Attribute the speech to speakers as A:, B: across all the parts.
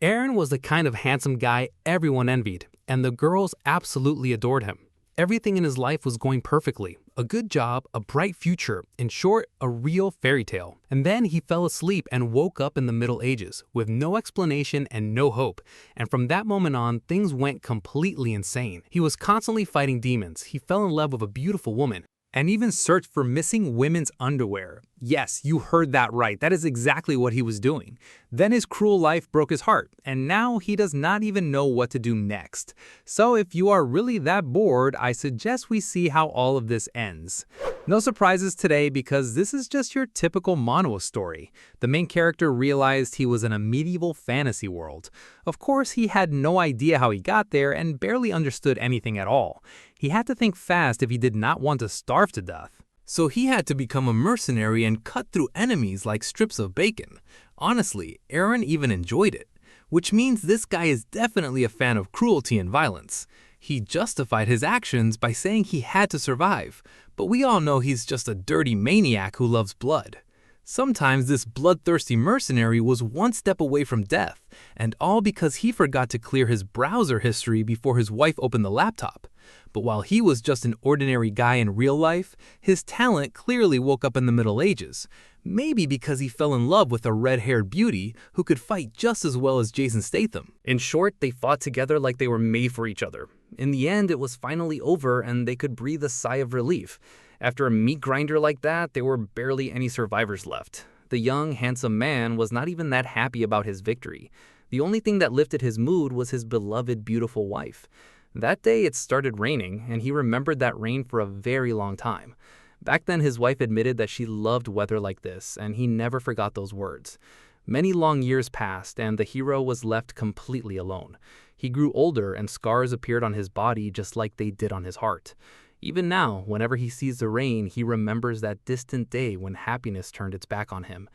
A: Aaron was the kind of handsome guy everyone envied, and the girls absolutely adored him. Everything in his life was going perfectly. A good job, a bright future, in short, a real fairy tale. And then he fell asleep and woke up in the Middle Ages, with no explanation and no hope. And from that moment on, things went completely insane. He was constantly fighting demons, he fell in love with a beautiful woman, and even searched for missing women's underwear. Yes, you heard that right. That is exactly what he was doing. Then his cruel life broke his heart, and now he does not even know what to do next. So if you are really that bored, I suggest we see how all of this ends. No surprises today because this is just your typical Manhwa story. The main character realized he was in a medieval fantasy world. Of course, he had no idea how he got there and barely understood anything at all. He had to think fast if he did not want to starve to death. So he had to become a mercenary and cut through enemies like strips of bacon. Honestly, Aaron even enjoyed it. Which means this guy is definitely a fan of cruelty and violence. He justified his actions by saying he had to survive, but we all know he's just a dirty maniac who loves blood. Sometimes this bloodthirsty mercenary was one step away from death, and all because he forgot to clear his browser history before his wife opened the laptop. But while he was just an ordinary guy in real life, his talent clearly woke up in the Middle Ages. Maybe because he fell in love with a red-haired beauty who could fight just as well as Jason Statham. In short, they fought together like they were made for each other. In the end, it was finally over and they could breathe a sigh of relief. After a meat grinder like that, there were barely any survivors left. The young, handsome man was not even that happy about his victory. The only thing that lifted his mood was his beloved, beautiful wife. That day, it started raining, and he remembered that rain for a very long time. Back then, his wife admitted that she loved weather like this, and he never forgot those words. Many long years passed, and the hero was left completely alone. He grew older, and scars appeared on his body just like they did on his heart. Even now, whenever he sees the rain, he remembers that distant day when happiness turned its back on him.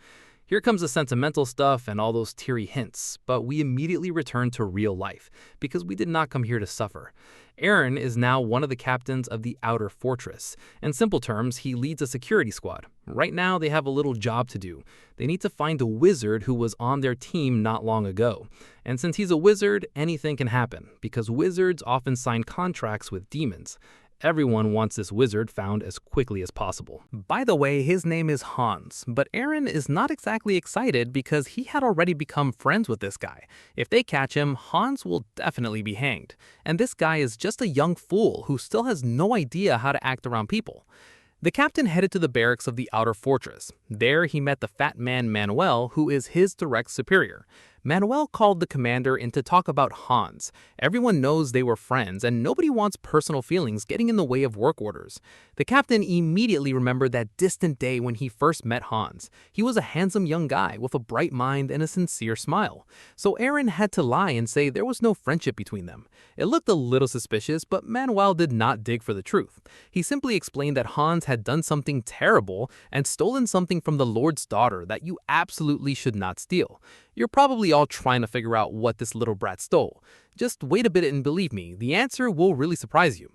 A: Here comes the sentimental stuff and all those teary hints, but we immediately return to real life, because we did not come here to suffer. Aaron is now one of the captains of the Outer Fortress. In simple terms, he leads a security squad. Right now, they have a little job to do. They need to find a wizard who was on their team not long ago. And since he's a wizard, anything can happen, because wizards often sign contracts with demons. Everyone wants this wizard found as quickly as possible. By the way, his name is Hans, but Aaron is not exactly excited because he had already become friends with this guy. If they catch him, Hans will definitely be hanged. And this guy is just a young fool who still has no idea how to act around people. The captain headed to the barracks of the Outer Fortress. There he met the fat man Manuel, who is his direct superior. Manuel called the commander in to talk about Hans. Everyone knows they were friends, and nobody wants personal feelings getting in the way of work orders. The captain immediately remembered that distant day when he first met Hans. He was a handsome young guy with a bright mind and a sincere smile. So Aaron had to lie and say there was no friendship between them. It looked a little suspicious, but Manuel did not dig for the truth. He simply explained that Hans had done something terrible and stolen something from the Lord's daughter that you absolutely should not steal. You're probably all trying to figure out what this little brat stole. Just wait a bit and believe me, the answer will really surprise you.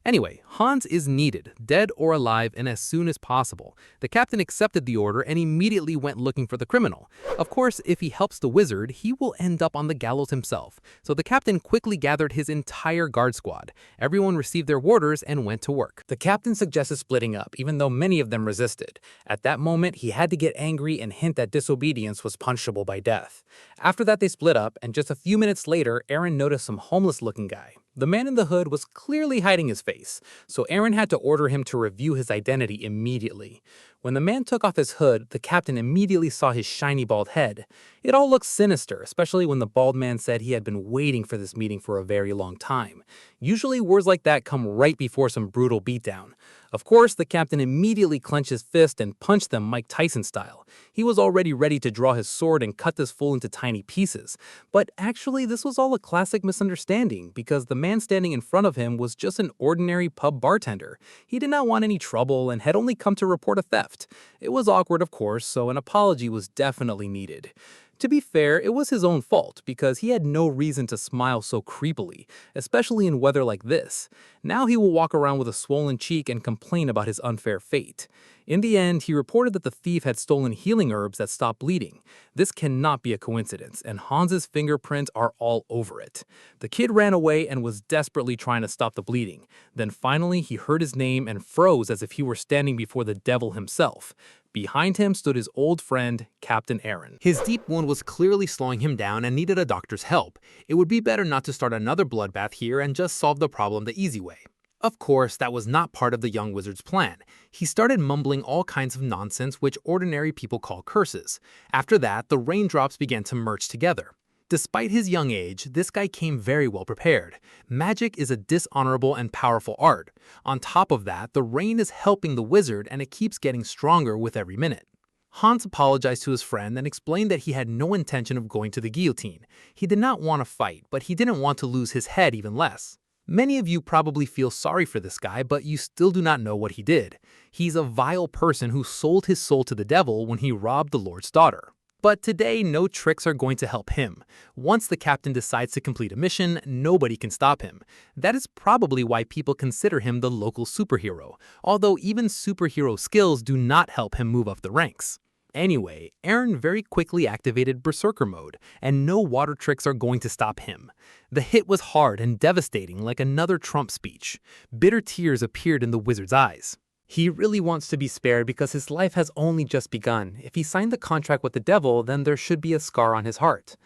A: Anyway, Hans is needed, dead or alive, and as soon as possible. The captain accepted the order and immediately went looking for the criminal. Of course, if he helps the wizard, he will end up on the gallows himself. So the captain quickly gathered his entire guard squad. Everyone received their orders and went to work. The captain suggested splitting up, even though many of them resisted. At that moment, he had to get angry and hint that disobedience was punishable by death. After that, they split up, and just a few minutes later, Aaron noticed some homeless-looking guy. The man in the hood was clearly hiding his face, so Aaron had to order him to review his identity immediately. When the man took off his hood, the captain immediately saw his shiny bald head. It all looked sinister, especially when the bald man said he had been waiting for this meeting for a very long time. Usually words like that come right before some brutal beatdown. Of course, the captain immediately clenched his fist and punched them Mike Tyson style. He was already ready to draw his sword and cut this fool into tiny pieces. But actually, this was all a classic misunderstanding because the man standing in front of him was just an ordinary pub bartender. He did not want any trouble and had only come to report a theft. It was awkward, of course, so an apology was definitely needed. To be fair, it was his own fault because he had no reason to smile so creepily, especially in weather like this. Now he will walk around with a swollen cheek and complain about his unfair fate. In the end, he reported that the thief had stolen healing herbs that stop bleeding. This cannot be a coincidence, and Hans's fingerprints are all over it. The kid ran away and was desperately trying to stop the bleeding. Then finally, he heard his name and froze as if he were standing before the devil himself. Behind him stood his old friend, Captain Aaron. His deep wound was clearly slowing him down and needed a doctor's help. It would be better not to start another bloodbath here and just solve the problem the easy way. Of course, that was not part of the young wizard's plan. He started mumbling all kinds of nonsense which ordinary people call curses. After that, the raindrops began to merge together. Despite his young age, this guy came very well prepared. Magic is a dishonorable and powerful art. On top of that, the rain is helping the wizard and it keeps getting stronger with every minute. Hans apologized to his friend and explained that he had no intention of going to the guillotine. He did not want to fight, but he didn't want to lose his head even less. Many of you probably feel sorry for this guy, but you still do not know what he did. He's a vile person who sold his soul to the devil when he robbed the Lord's daughter. But today, no tricks are going to help him. Once the captain decides to complete a mission, nobody can stop him. That is probably why people consider him the local superhero, although even superhero skills do not help him move up the ranks. Anyway, Aaron very quickly activated Berserker mode, and no water tricks are going to stop him. The hit was hard and devastating like another Trump speech. Bitter tears appeared in the wizard's eyes. He really wants to be spared because his life has only just begun. If he signed the contract with the devil, then there should be a scar on his heart.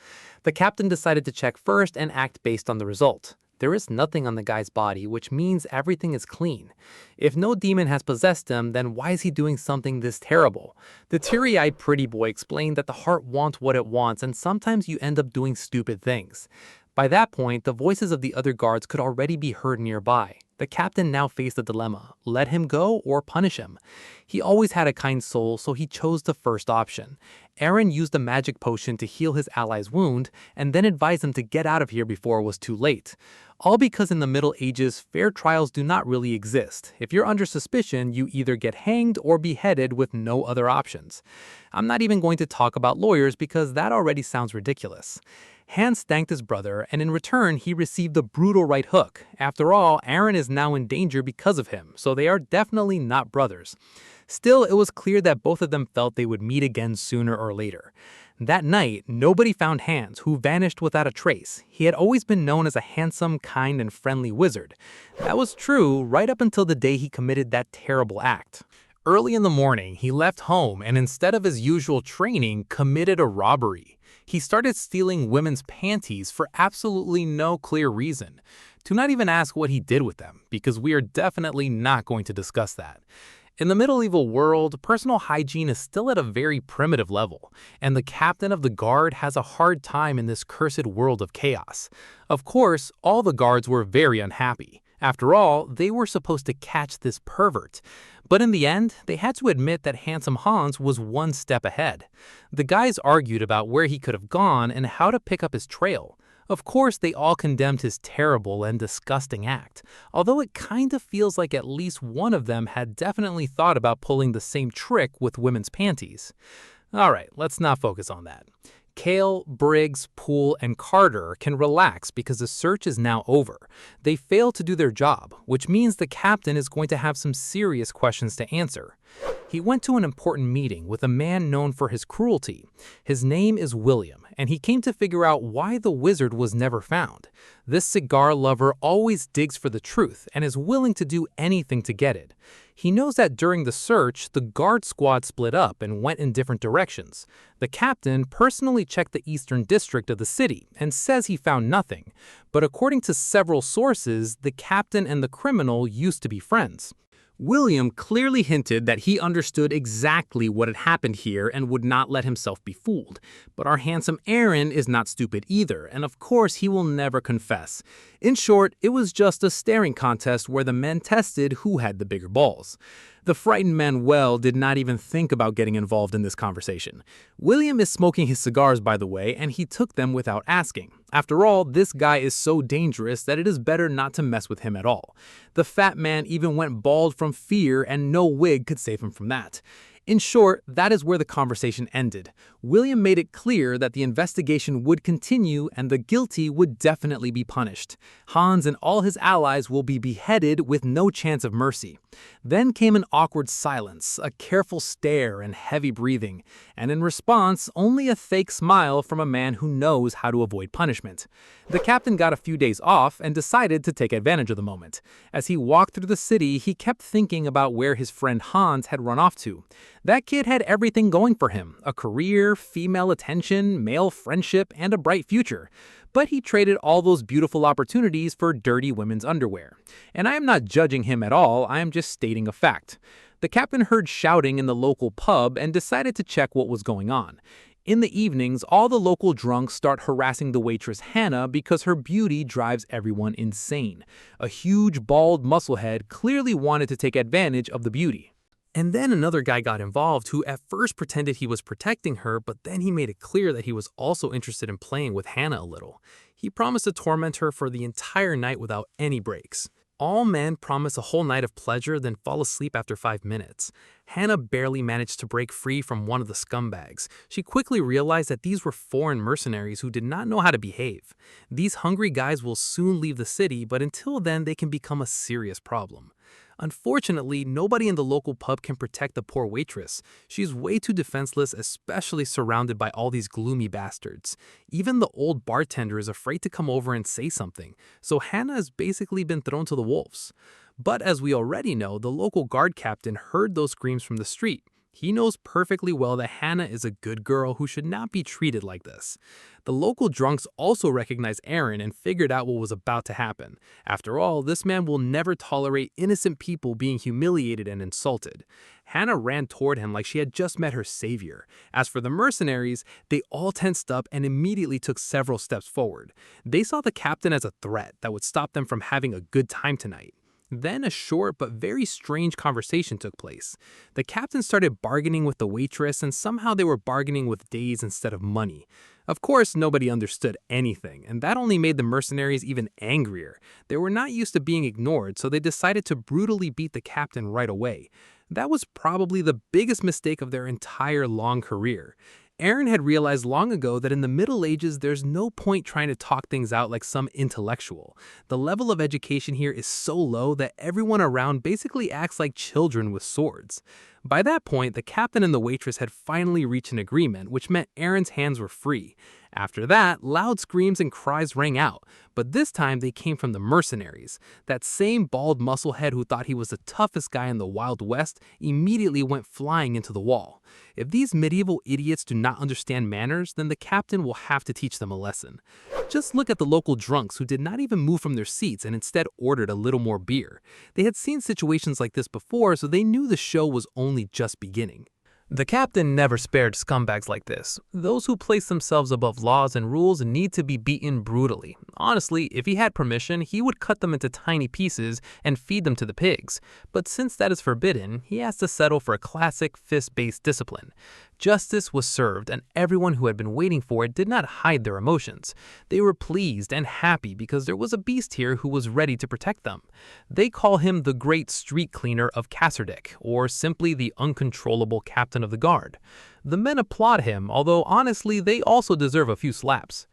A: The captain decided to check first and act based on the result. There is nothing on the guy's body, which means everything is clean. If no demon has possessed him, then why is he doing something this terrible? The teary-eyed pretty boy explained that the heart wants what it wants, and sometimes you end up doing stupid things. By that point, the voices of the other guards could already be heard nearby. The captain now faced a dilemma: let him go or punish him. He always had a kind soul, so he chose the first option. Aaron used a magic potion to heal his ally's wound, and then advised him to get out of here before it was too late. All because in the Middle Ages, fair trials do not really exist. If you're under suspicion, you either get hanged or beheaded with no other options. I'm not even going to talk about lawyers because that already sounds ridiculous. Hans thanked his brother, and in return, he received the brutal right hook. After all, Aaron is now in danger because of him, so they are definitely not brothers. Still, it was clear that both of them felt they would meet again sooner or later. That night, nobody found Hans, who vanished without a trace. He had always been known as a handsome, kind, and friendly wizard. That was true right up until the day he committed that terrible act. Early in the morning, he left home and instead of his usual training, committed a robbery. He started stealing women's panties for absolutely no clear reason. Do not even ask what he did with them, because we are definitely not going to discuss that. In the medieval world, personal hygiene is still at a very primitive level, and the captain of the guard has a hard time in this cursed world of chaos. Of course, all the guards were very unhappy. After all, they were supposed to catch this pervert. But in the end, they had to admit that Handsome Hans was one step ahead. The guys argued about where he could have gone and how to pick up his trail. Of course, they all condemned his terrible and disgusting act, although it kind of feels like at least one of them had definitely thought about pulling the same trick with women's panties. Alright, let's not focus on that. Kale, Briggs, Poole, and Carter can relax because the search is now over. They failed to do their job, which means the captain is going to have some serious questions to answer. He went to an important meeting with a man known for his cruelty. His name is William, and he came to figure out why the wizard was never found. This cigar lover always digs for the truth and is willing to do anything to get it. He knows that during the search, the guard squad split up and went in different directions. The captain personally checked the eastern district of the city and says he found nothing. But according to several sources, the captain and the criminal used to be friends. William clearly hinted that he understood exactly what had happened here and would not let himself be fooled. But our handsome Aaron is not stupid either, and of course he will never confess. In short, it was just a staring contest where the men tested who had the bigger balls. The frightened Manuel did not even think about getting involved in this conversation. William is smoking his cigars, by the way, and he took them without asking. After all, this guy is so dangerous that it is better not to mess with him at all. The fat man even went bald from fear, and no wig could save him from that. In short, that is where the conversation ended. William made it clear that the investigation would continue and the guilty would definitely be punished. Hans and all his allies will be beheaded with no chance of mercy. Then came an awkward silence, a careful stare and heavy breathing, and in response, only a fake smile from a man who knows how to avoid punishment. The captain got a few days off and decided to take advantage of the moment. As he walked through the city, he kept thinking about where his friend Hans had run off to. That kid had everything going for him, a career, female attention, male friendship, and a bright future. But he traded all those beautiful opportunities for dirty women's underwear. And I am not judging him at all, I am just stating a fact. The captain heard shouting in the local pub and decided to check what was going on. In the evenings, all the local drunks start harassing the waitress Hannah because her beauty drives everyone insane. A huge, bald musclehead clearly wanted to take advantage of the beauty. And then another guy got involved who at first pretended he was protecting her, but then he made it clear that he was also interested in playing with Hannah a little. He promised to torment her for the entire night without any breaks. All men promise a whole night of pleasure, then fall asleep after 5 minutes. Hannah barely managed to break free from one of the scumbags. She quickly realized that these were foreign mercenaries who did not know how to behave. These hungry guys will soon leave the city, but until then they can become a serious problem. Unfortunately, nobody in the local pub can protect the poor waitress. She's way too defenseless, especially surrounded by all these gloomy bastards. Even the old bartender is afraid to come over and say something, so Hannah has basically been thrown to the wolves. But as we already know, the local guard captain heard those screams from the street. He knows perfectly well that Hannah is a good girl who should not be treated like this. The local drunks also recognized Aaron and figured out what was about to happen. After all, this man will never tolerate innocent people being humiliated and insulted. Hannah ran toward him like she had just met her savior. As for the mercenaries, they all tensed up and immediately took several steps forward. They saw the captain as a threat that would stop them from having a good time tonight. Then a short but very strange conversation took place. The captain started bargaining with the waitress, and somehow they were bargaining with days instead of money. Of course, nobody understood anything, and that only made the mercenaries even angrier. They were not used to being ignored, so they decided to brutally beat the captain right away. That was probably the biggest mistake of their entire long career. Aaron had realized long ago that in the Middle Ages, there's no point trying to talk things out like some intellectual. The level of education here is so low that everyone around basically acts like children with swords. By that point, the captain and the waitress had finally reached an agreement, which meant Aaron's hands were free. After that, loud screams and cries rang out, but this time they came from the mercenaries. That same bald musclehead who thought he was the toughest guy in the Wild West immediately went flying into the wall. If these medieval idiots do not understand manners, then the captain will have to teach them a lesson. Just look at the local drunks who did not even move from their seats and instead ordered a little more beer. They had seen situations like this before, so they knew the show was only just beginning. The captain never spared scumbags like this. Those who place themselves above laws and rules need to be beaten brutally. Honestly, if he had permission, he would cut them into tiny pieces and feed them to the pigs. But since that is forbidden, he has to settle for a classic fist-based discipline. Justice was served, and everyone who had been waiting for it did not hide their emotions. They were pleased and happy because there was a beast here who was ready to protect them. They call him the Great Street Cleaner of Kasserdick, or simply the uncontrollable captain of the guard. The men applaud him, although honestly they also deserve a few slaps.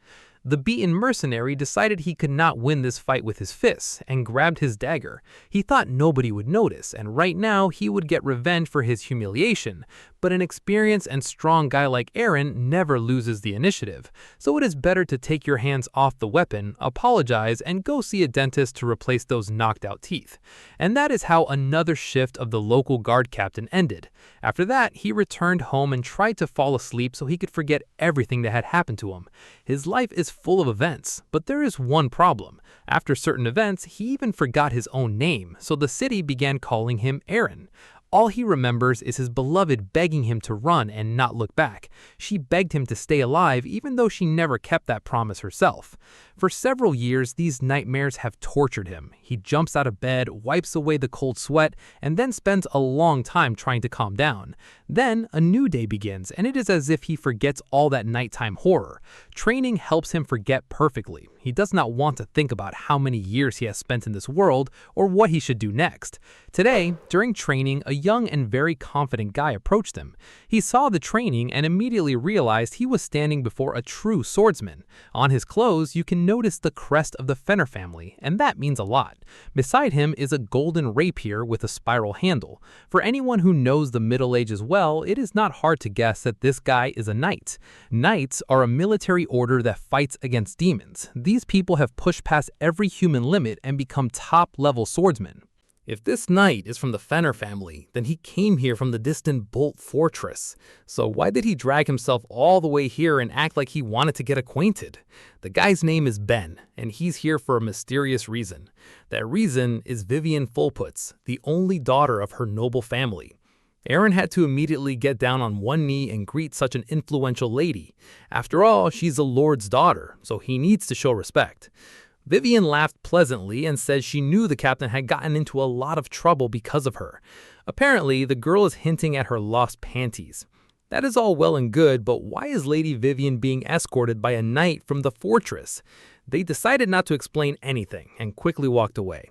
A: The beaten mercenary decided he could not win this fight with his fists and grabbed his dagger. He thought nobody would notice, and right now he would get revenge for his humiliation. But an experienced and strong guy like Aaron never loses the initiative, so it is better to take your hands off the weapon, apologize, and go see a dentist to replace those knocked out teeth. And that is how another shift of the local guard captain ended. After that, he returned home and tried to fall asleep so he could forget everything that had happened to him. His life is full of events, but there is one problem. After certain events, he even forgot his own name, so the city began calling him Aaron. All he remembers is his beloved begging him to run and not look back. She begged him to stay alive even though she never kept that promise herself. For several years, these nightmares have tortured him. He jumps out of bed, wipes away the cold sweat, and then spends a long time trying to calm down. Then, a new day begins, and it is as if he forgets all that nighttime horror. Training helps him forget perfectly. He does not want to think about how many years he has spent in this world or what he should do next. Today, during training, a
B: young and very confident guy approached him. He saw the training and immediately realized he was standing before a true swordsman. On his clothes, you can notice the crest of the Fenner family, and that means a lot. Beside him is a golden rapier with a spiral handle. For anyone who knows the Middle Ages well, it is not hard to guess that this guy is a knight. Knights are a military order that fights against demons. These people have pushed past every human limit and become top-level swordsmen.
A: If this knight is from the Fenner family, then he came here from the distant Bolt Fortress. So why did he drag himself all the way here and act like he wanted to get acquainted? The guy's name is Ben, and he's here for a mysterious reason. That reason is Vivian Fulputz, the only daughter of her noble family. Eren had to immediately get down on one knee and greet such an influential lady. After all, she's a lord's daughter, so he needs to show respect. Vivian laughed pleasantly and said she knew the captain had gotten into a lot of trouble because of her. Apparently, the girl is hinting at her lost panties. That is all well and good, but why is Lady Vivian being escorted by a knight from the fortress? They decided not to explain anything and quickly walked away.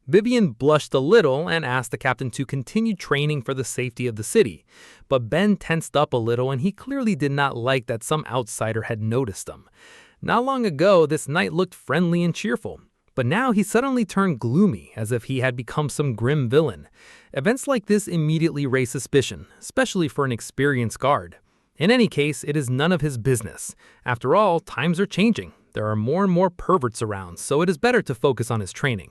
A: Vivian blushed a little and asked the captain to continue training for the safety of the city. But Ben tensed up a little and he clearly did not like that some outsider had noticed him. Not long ago, this knight looked friendly and cheerful, but now he suddenly turned gloomy, as if he had become some grim villain. Events like this immediately raise suspicion, especially for an experienced guard. In any case, it is none of his business. After all, times are changing. There are more and more perverts around, so it is better to focus on his training.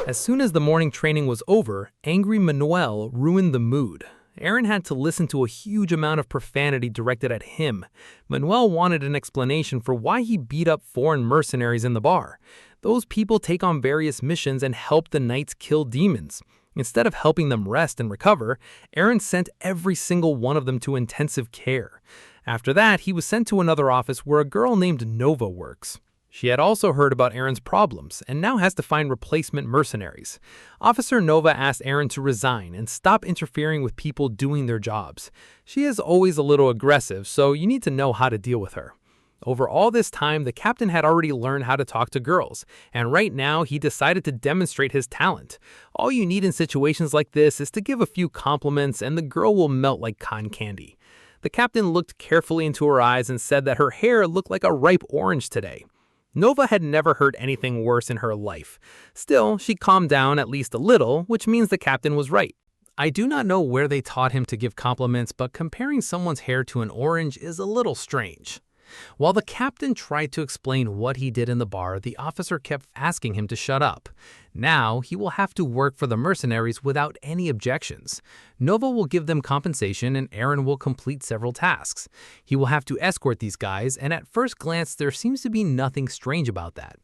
A: As soon as the morning training was over, angry Manuel ruined the mood. Eren had to listen to a huge amount of profanity directed at him. Manuel wanted an explanation for why he beat up foreign mercenaries in the bar. Those people take on various missions and help the knights kill demons. Instead of helping them rest and recover, Eren sent every single one of them to intensive care. After that, he was sent to another office where a girl named Nova works. She had also heard about Eren's problems and now has to find replacement mercenaries. Officer Nova asked Eren to resign and stop interfering with people doing their jobs. She is always a little aggressive, so you need to know how to deal with her. Over all this time, the captain had already learned how to talk to girls, and right now he decided to demonstrate his talent. All you need in situations like this is to give a few compliments and the girl will melt like cotton candy. The captain looked carefully into her eyes and said that her hair looked like a ripe orange today. Nova had never heard anything worse in her life. Still, she calmed down at least a little, which means the captain was right. I do not know where they taught him to give compliments, but comparing someone's hair to an orange is a little strange. While the captain tried to explain what he did in the bar, the officer kept asking him to shut up. Now, he will have to work for the mercenaries without any objections. Nova will give them compensation and Eren will complete several tasks. He will have to escort these guys, and at first glance, there seems to be nothing strange about that.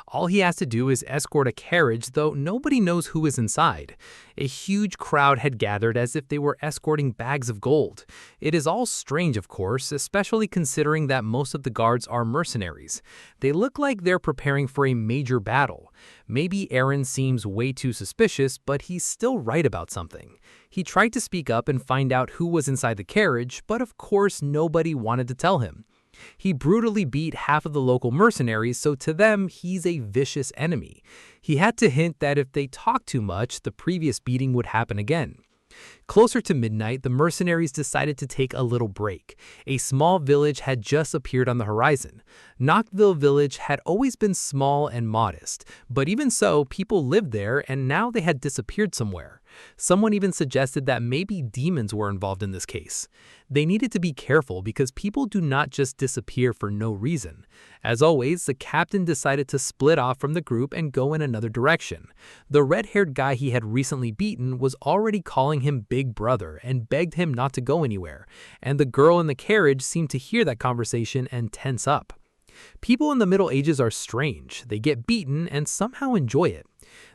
A: All he has to do is escort a carriage, though nobody knows who is inside. A huge crowd had gathered as if they were escorting bags of gold. It is all strange, of course, especially considering that most of the guards are mercenaries. They look like they're preparing for a major battle. Maybe Eren seems way too suspicious, but he's still right about something. He tried to speak up and find out who was inside the carriage, but of course nobody wanted to tell him. He brutally beat half of the local mercenaries, so to them, he's a vicious enemy. He had to hint that if they talked too much, the previous beating would happen again. Closer to midnight, the mercenaries decided to take a little break. A small village had just appeared on the horizon. Knockville village had always been small and modest, but even so, people lived there and now they had disappeared somewhere. Someone even suggested that maybe demons were involved in this case. They needed to be careful because people do not just disappear for no reason. As always, the captain decided to split off from the group and go in another direction. The red-haired guy he had recently beaten was already calling him Big Brother and begged him not to go anywhere, and the girl in the carriage seemed to hear that conversation and tense up. People in the Middle Ages are strange. They get beaten and somehow enjoy it.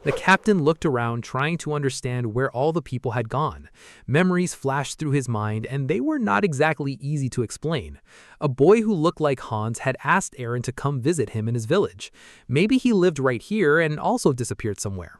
A: The captain looked around trying to understand where all the people had gone. Memories flashed through his mind and they were not exactly easy to explain. A boy who looked like Hans had asked Eren to come visit him in his village. Maybe he lived right here and also disappeared somewhere.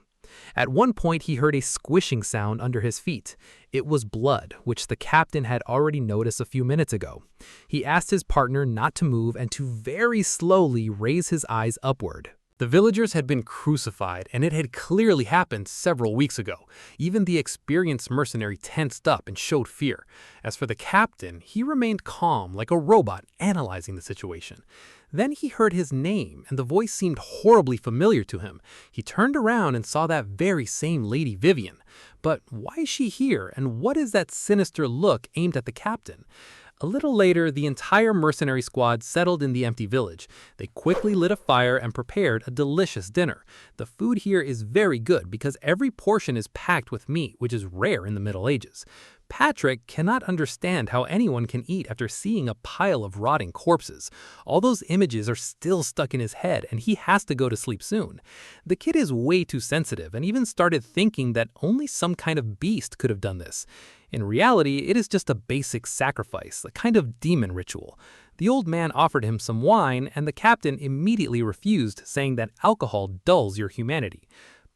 A: At one point, he heard a squishing sound under his feet. It was blood, which the captain had already noticed a few minutes ago. He asked his partner not to move and to very slowly raise his eyes upward. The villagers had been crucified, and it had clearly happened several weeks ago. Even the experienced mercenary tensed up and showed fear. As for the captain, he remained calm, like a robot, analyzing the situation. Then he heard his name, and the voice seemed horribly familiar to him. He turned around and saw that very same Lady Vivian. But why is she here, and what is that sinister look aimed at the captain? A little later, the entire mercenary squad settled in the empty village. They quickly lit a fire and prepared a delicious dinner. The food here is very good because every portion is packed with meat, which is rare in the Middle Ages. Patrick cannot understand how anyone can eat after seeing a pile of rotting corpses. All those images are still stuck in his head, and he has to go to sleep soon. The kid is way too sensitive and even started thinking that only some kind of beast could have done this. In reality, it is just a basic sacrifice, a kind of demon ritual. The old man offered him some wine, and the captain immediately refused, saying that alcohol dulls your humanity.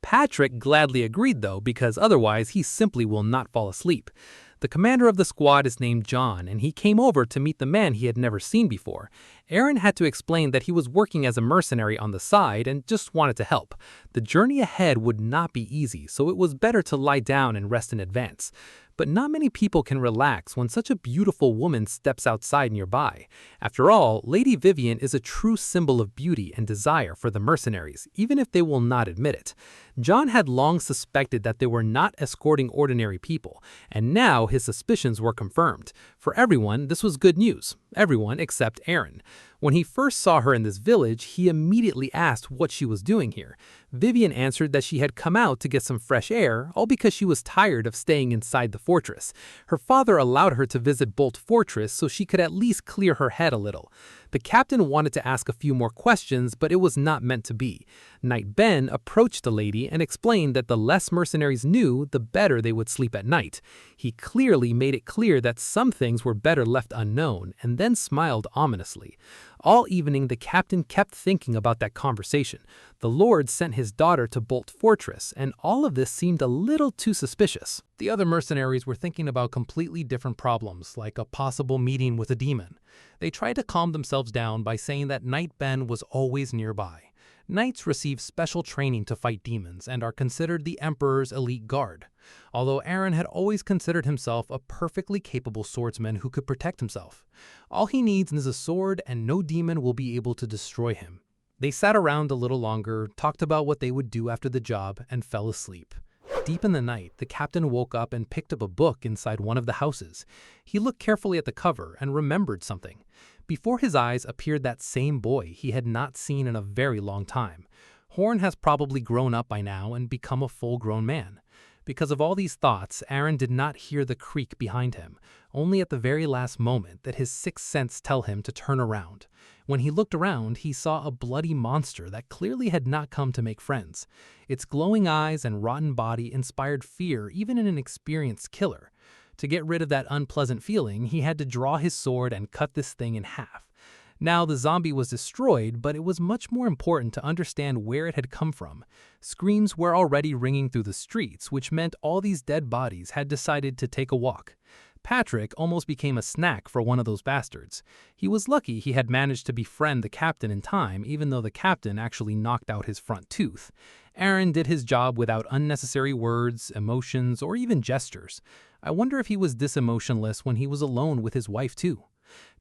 A: Patrick gladly agreed though, because otherwise he simply will not fall asleep. The commander of the squad is named John, and he came over to meet the man he had never seen before. Aaron had to explain that he was working as a mercenary on the side and just wanted to help. The journey ahead would not be easy, so it was better to lie down and rest in advance. But not many people can relax when such a beautiful woman steps outside nearby. After all, Lady Vivian is a true symbol of beauty and desire for the mercenaries, even if they will not admit it. John had long suspected that they were not escorting ordinary people, and now his suspicions were confirmed. For everyone, this was good news. Everyone except Aaron. When he first saw her in this village, he immediately asked what she was doing here. Vivian answered that she had come out to get some fresh air, all because she was tired of staying inside the fortress. Her father allowed her to visit Bolt Fortress so she could at least clear her head a little. The captain wanted to ask a few more questions, but it was not meant to be. Knight Ben approached the lady and explained that the less mercenaries knew, the better they would sleep at night. He clearly made it clear that some things were better left unknown, and then smiled ominously. All evening, the captain kept thinking about that conversation. The Lord sent his daughter to Bolt Fortress, and all of this seemed a little too suspicious. The other mercenaries were thinking about completely different problems, like a possible meeting with a demon. They tried to calm themselves down by saying that Knight Ben was always nearby. Knights receive special training to fight demons and are considered the Emperor's elite guard. Although Aaron had always considered himself a perfectly capable swordsman who could protect himself. All he needs is a sword, and no demon will be able to destroy him. They sat around a little longer, talked about what they would do after the job, and fell asleep. Deep in the night, the captain woke up and picked up a book inside one of the houses. He looked carefully at the cover and remembered something. Before his eyes appeared that same boy he had not seen in a very long time. Horn has probably grown up by now and become a full-grown man. Because of all these thoughts, Aaron did not hear the creak behind him, only at the very last moment that his sixth sense tell him to turn around. When he looked around, he saw a bloody monster that clearly had not come to make friends. Its glowing eyes and rotten body inspired fear even in an experienced killer. To get rid of that unpleasant feeling, he had to draw his sword and cut this thing in half. Now the zombie was destroyed, but it was much more important to understand where it had come from. Screams were already ringing through the streets, which meant all these dead bodies had decided to take a walk. Patrick almost became a snack for one of those bastards. He was lucky he had managed to befriend the captain in time, even though the captain actually knocked out his front tooth. Aaron did his job without unnecessary words, emotions, or even gestures. I wonder if he was this emotionless when he was alone with his wife too.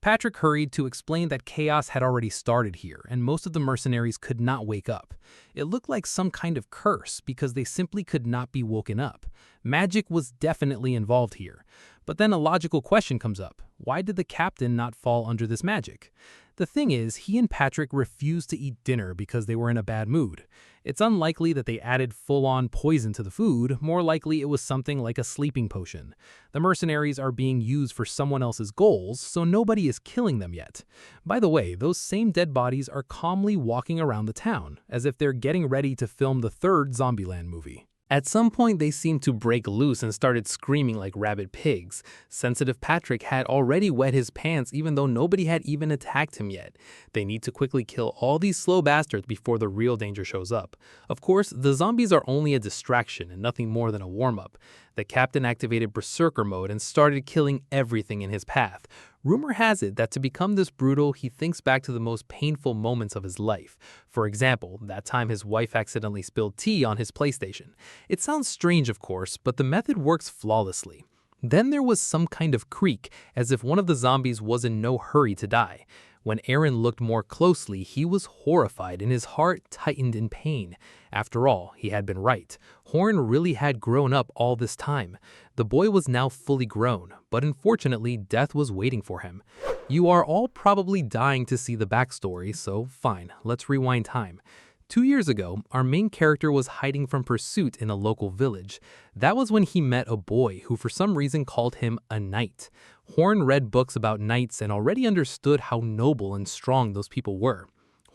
A: Patrick hurried to explain that chaos had already started here, and most of the mercenaries could not wake up. It looked like some kind of curse because they simply could not be woken up. Magic was definitely involved here. But then a logical question comes up. Why did the captain not fall under this magic? The thing is, he and Patrick refused to eat dinner because they were in a bad mood. It's unlikely that they added full-on poison to the food, more likely it was something like a sleeping potion. The mercenaries are being used for someone else's goals, so nobody is killing them yet. By the way, those same dead bodies are calmly walking around the town, as if they're getting ready to film the third Zombieland movie. At some point, they seemed to break loose and started screaming like rabid pigs. Sensitive Patrick had already wet his pants even though nobody had even attacked him yet. They need to quickly kill all these slow bastards before the real danger shows up. Of course, the zombies are only a distraction and nothing more than a warm-up. The captain activated Berserker mode and started killing everything in his path.
B: Rumor has it that to become this brutal, he thinks back to the most painful moments of his life. For example, that time his wife accidentally spilled tea on his PlayStation. It sounds strange, of course, but the method works flawlessly. Then there was some kind of creak, as if one of the zombies was in no hurry to die. When Aaron looked more closely, he was horrified and his heart tightened in pain. After all, he had been right. Horn really had grown up all this time. The boy was now fully grown, but unfortunately, death was waiting for him. You are all probably dying to see the backstory, so fine, let's rewind time. 2 years ago, our main character was hiding from pursuit in a local village. That was when he met a boy who for some reason called him a knight. Horn read books about knights and already understood how noble and strong those people were.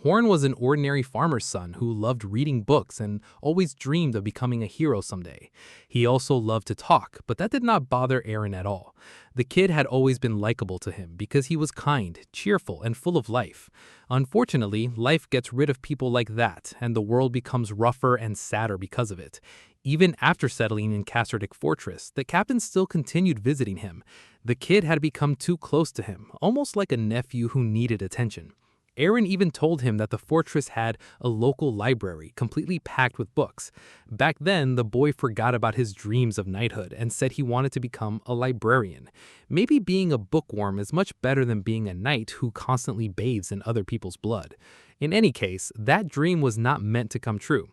B: Horn was an ordinary farmer's son who loved reading books and always dreamed of becoming a hero someday. He also loved to talk, but that did not bother Aaron at all. The kid had always been likable to him because he was kind, cheerful, and full of life. Unfortunately, life gets rid of people like that, and the world becomes rougher and sadder because of it. Even after settling in Casterdick Fortress, the captain still continued visiting him. The kid had become too close to him, almost like a nephew who needed attention. Aaron even told him that the fortress had a local library completely packed with books. Back then, the boy forgot about his dreams of knighthood and said he wanted to become a librarian. Maybe being a bookworm is much better than being a knight who constantly bathes in other people's blood. In any case, that dream was not meant to come true.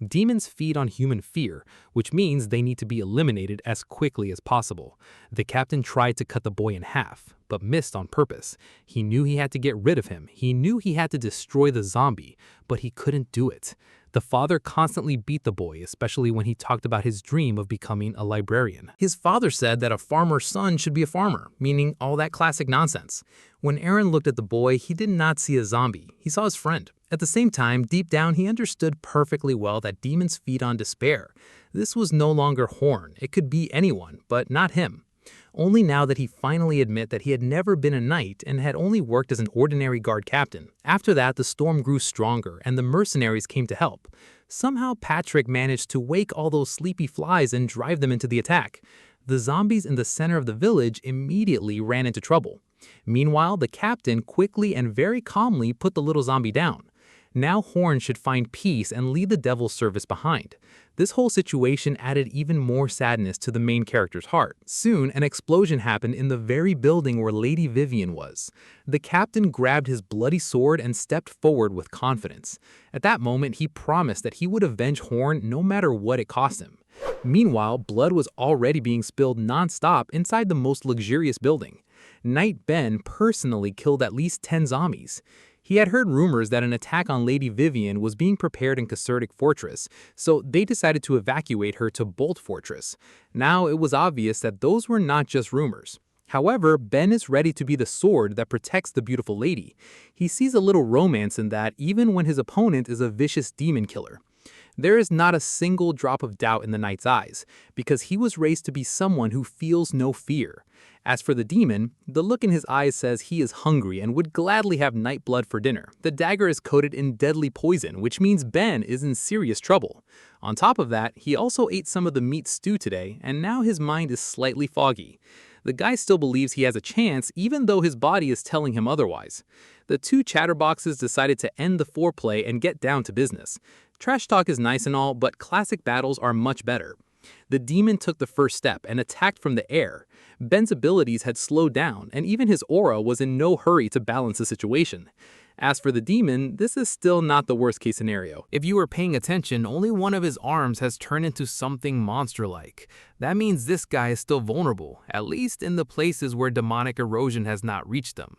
B: Demons feed on human fear, which means they need to be eliminated as quickly as possible. The captain tried to cut the boy in half, but missed on purpose. He knew he had to get rid of him. He knew he had to destroy the zombie, but he couldn't do it. The father constantly beat the boy, especially when he talked about his dream of becoming a librarian. His father said that a farmer's son should be a farmer, meaning all that classic nonsense. When Aaron looked at the boy, he did not see a zombie. He saw his friend. At the same time, deep down, he understood perfectly well that demons feed on despair. This was no longer Horn. It could be anyone, but not him. Only now that he finally admit that he had never been a knight and had only worked as an ordinary guard captain. After that, the storm grew stronger and the mercenaries came to help. Somehow Patrick managed to wake all those sleepy flies and drive them into the attack. The zombies in the center of the village immediately ran into trouble. Meanwhile, the captain quickly and very calmly put the little zombie down. Now Horn should find peace and leave the devil's service behind. This whole situation added even more sadness to the main character's heart. Soon, an explosion happened in the very building where Lady Vivian was. The captain grabbed his bloody sword and stepped forward with confidence. At that moment, he promised that he would avenge Horn no matter what it cost him. Meanwhile, blood was already being spilled non-stop inside the most luxurious building. Knight Ben personally killed at least 10 zombies. He had heard rumors that an attack on Lady Vivian was being prepared in Casterdick Fortress, so they decided to evacuate her to Bolt Fortress. Now it was obvious that those were not just rumors. However, Ben is ready to be the sword that protects the beautiful lady. He sees a little romance in that even when his opponent is a vicious demon killer. There is not a single drop of doubt in the knight's eyes, because he was raised to be someone who feels no fear. As for the demon, the look in his eyes says he is hungry and would gladly have night blood for dinner. The dagger is coated in deadly poison, which means Ben is in serious trouble. On top of that, he also ate some of the meat stew today, and now his mind is slightly foggy. The guy still believes he has a chance even though his body is telling him otherwise. The two chatterboxes decided to end the foreplay and get down to business. Trash talk is nice and all, but classic battles are much better. The demon took the first step and attacked from the air. Ben's abilities had slowed down, and even his aura was in no hurry to balance the situation. As for the demon, this is still not the worst case scenario. If you were paying attention, only one of his arms has turned into something monster-like. That means this guy is still vulnerable, at least in the places where demonic erosion has not reached them.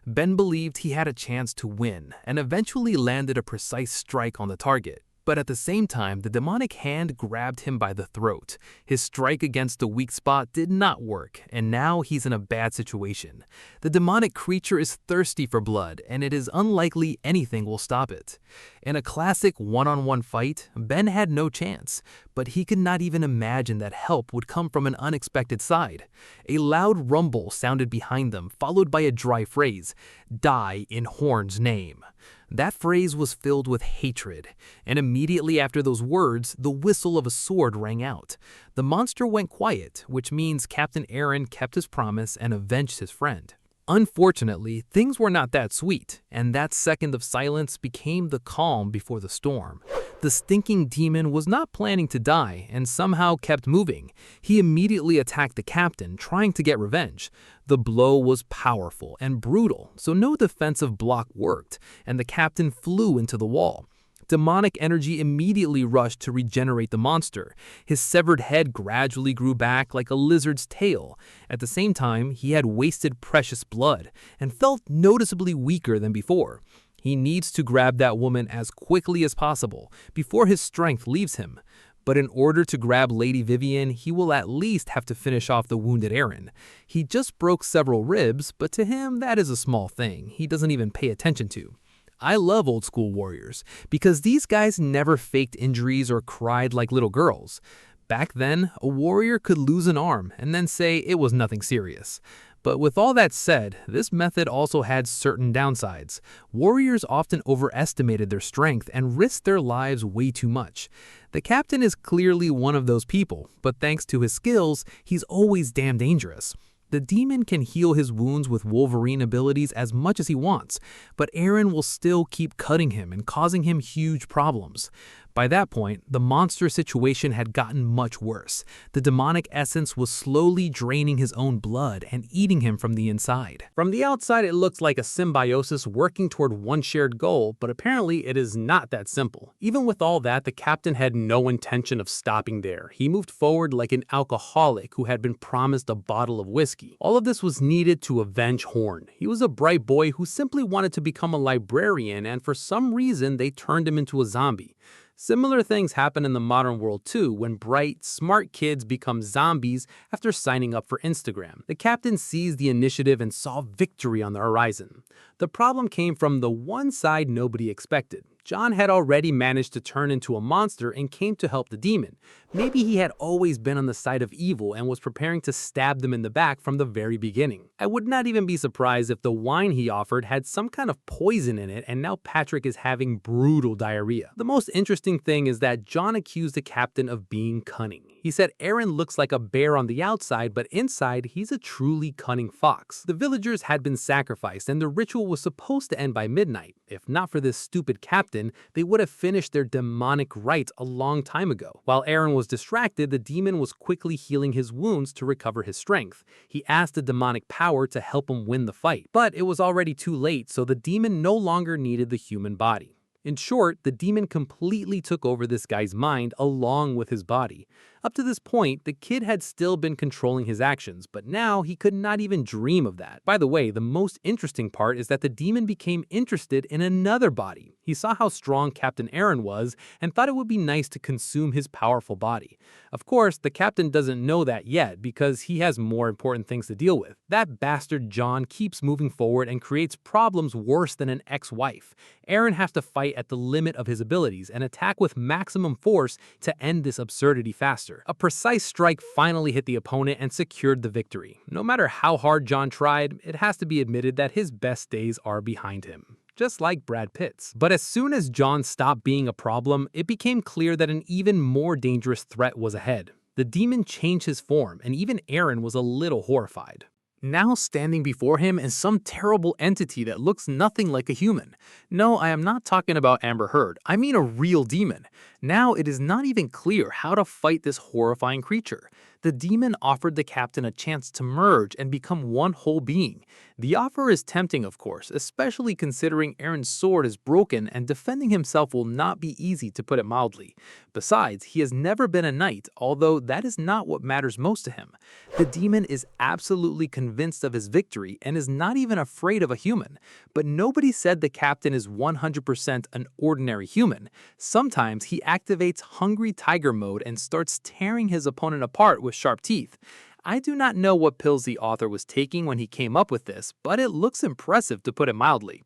B: Ben believed he had a chance to win, and eventually landed a precise strike on the target. But at the same time, the demonic hand grabbed him by the throat. His strike against the weak spot did not work, and now he's in a bad situation. The demonic creature is thirsty for blood, and it is unlikely anything will stop it. In a classic one-on-one fight, Ben had no chance, but he could not even imagine that help would come from an unexpected side. A loud rumble sounded behind them, followed by a dry phrase, "Die in Horn's name." That phrase was filled with hatred, and immediately after those words, the whistle of a sword rang out. The monster went quiet, which means Captain Aaron kept his promise and avenged his friend. Unfortunately, things were not that sweet, and that second of silence became the calm before the storm. The stinking demon was not planning to die and somehow kept moving. He immediately attacked the captain, trying to get revenge. The blow was powerful and brutal, so no defensive block worked, and the captain flew into the wall. Demonic energy immediately rushed to regenerate the monster. His severed head gradually grew back like a lizard's tail. At the same time, he had wasted precious blood and felt noticeably weaker than before. He needs to grab that woman as quickly as possible before his strength leaves him. But in order to grab Lady Vivian, he will at least have to finish off the wounded Eren. He just broke several ribs, but to him that is a small thing he doesn't even pay attention to. I love old school warriors because these guys never faked injuries or cried like little girls. Back then, a warrior could lose an arm and then say it was nothing serious. But with all that said, this method also had certain downsides. Warriors often overestimated their strength and risked their lives way too much. The captain is clearly one of those people, but thanks to his skills, he's always damn dangerous. The demon can heal his wounds with Wolverine abilities as much as he wants, but Eren will still keep cutting him and causing him huge problems. By that point, the monster situation had gotten much worse. The demonic essence was slowly draining his own blood and eating him from the inside. From the outside, it looks like a symbiosis working toward one shared goal, but apparently it is not that simple. Even with all that, the captain had no intention of stopping there. He moved forward like an alcoholic who had been promised a bottle of whiskey. All of this was needed to avenge Horn. He was a bright boy who simply wanted to become a librarian, and for some reason they turned him into a zombie. Similar things happen in the modern world too, when bright, smart kids become zombies after signing up for Instagram. The captain seized the initiative and saw victory on the horizon. The problem came from the one side nobody expected. John had already managed to turn into a monster and came to help the demon. Maybe he had always been on the side of evil and was preparing to stab them in the back from the very beginning. I would not even be surprised if the wine he offered had some kind of poison in it and now Patrick is having brutal diarrhea. The most interesting thing is that John accused the captain of being cunning. He said Eren looks like a bear on the outside, but inside he's a truly cunning fox. The villagers had been sacrificed and the ritual was supposed to end by midnight. If not for this stupid captain, they would have finished their demonic rites a long time ago. While Eren was distracted, the demon was quickly healing his wounds to recover his strength. He asked the demonic power to help him win the fight, but it was already too late, so the demon no longer needed the human body. In short, the demon completely took over this guy's mind along with his body. Up to this point, the kid had still been controlling his actions, but now he could not even dream of that. By the way, the most interesting part is that the demon became interested in another body. He saw how strong Captain Eren was and thought it would be nice to consume his powerful body. Of course, the captain doesn't know that yet because he has more important things to deal with. That bastard John keeps moving forward and creates problems worse than an ex-wife. Eren has to fight at the limit of his abilities and attack with maximum force to end this absurdity faster. A precise strike finally hit the opponent and secured the victory. No matter how hard John tried, it has to be admitted that his best days are behind him. Just like Brad Pitt's. But as soon as John stopped being a problem, it became clear that an even more dangerous threat was ahead. The demon changed his form, and even Eren was a little horrified. Now standing before him is some terrible entity that looks nothing like a human. No, I am not talking about Amber Heard, I mean a real demon. Now it is not even clear how to fight this horrifying creature. The demon offered the captain a chance to merge and become one whole being. The offer is tempting, of course, especially considering Eren's sword is broken and defending himself will not be easy, to put it mildly. Besides, he has never been a knight, although that is not what matters most to him. The demon is absolutely convinced of his victory and is not even afraid of a human. But nobody said the captain is 100% an ordinary human. Sometimes he activates hungry tiger mode and starts tearing his opponent apart with sharp teeth. I do not know what pills the author was taking when he came up with this, but it looks impressive, to put it mildly.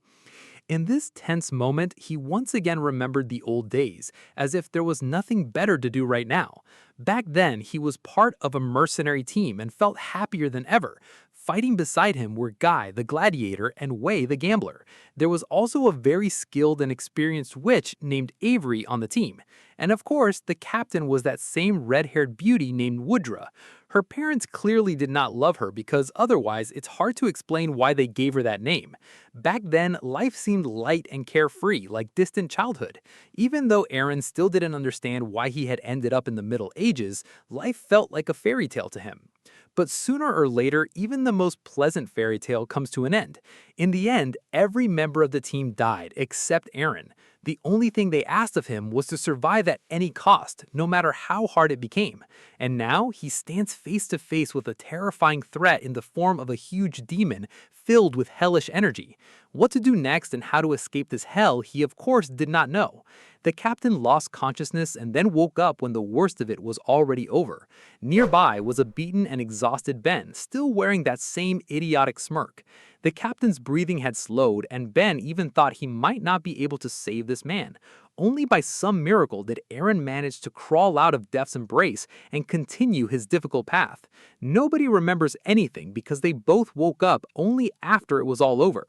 B: In this tense moment, he once again remembered the old days, as if there was nothing better to do right now. Back then, he was part of a mercenary team and felt happier than ever. Fighting beside him were Guy, the gladiator, and Wei, the gambler. There was also a very skilled and experienced witch named Avery on the team. And of course, the captain was that same red-haired beauty named Woodra. Her parents clearly did not love her because otherwise it's hard to explain why they gave her that name. Back then, life seemed light and carefree, like distant childhood. Even though Aaron still didn't understand why he had ended up in the Middle Ages, life felt like a fairy tale to him. But sooner or later, even the most pleasant fairy tale comes to an end. In the end, every member of the team died except Aaron. The only thing they asked of him was to survive at any cost, no matter how hard it became. And now he stands face to face with a terrifying threat in the form of a huge demon filled with hellish energy. What to do next and how to escape this hell he of course did not know. The captain lost consciousness and then woke up when the worst of it was already over. Nearby was a beaten and exhausted Ben, still wearing that same idiotic smirk. The captain's breathing had slowed, and Ben even thought he might not be able to save this man. Only by some miracle did Aaron manage to crawl out of death's embrace and continue his difficult path. Nobody remembers anything because they both woke up only after it was all over.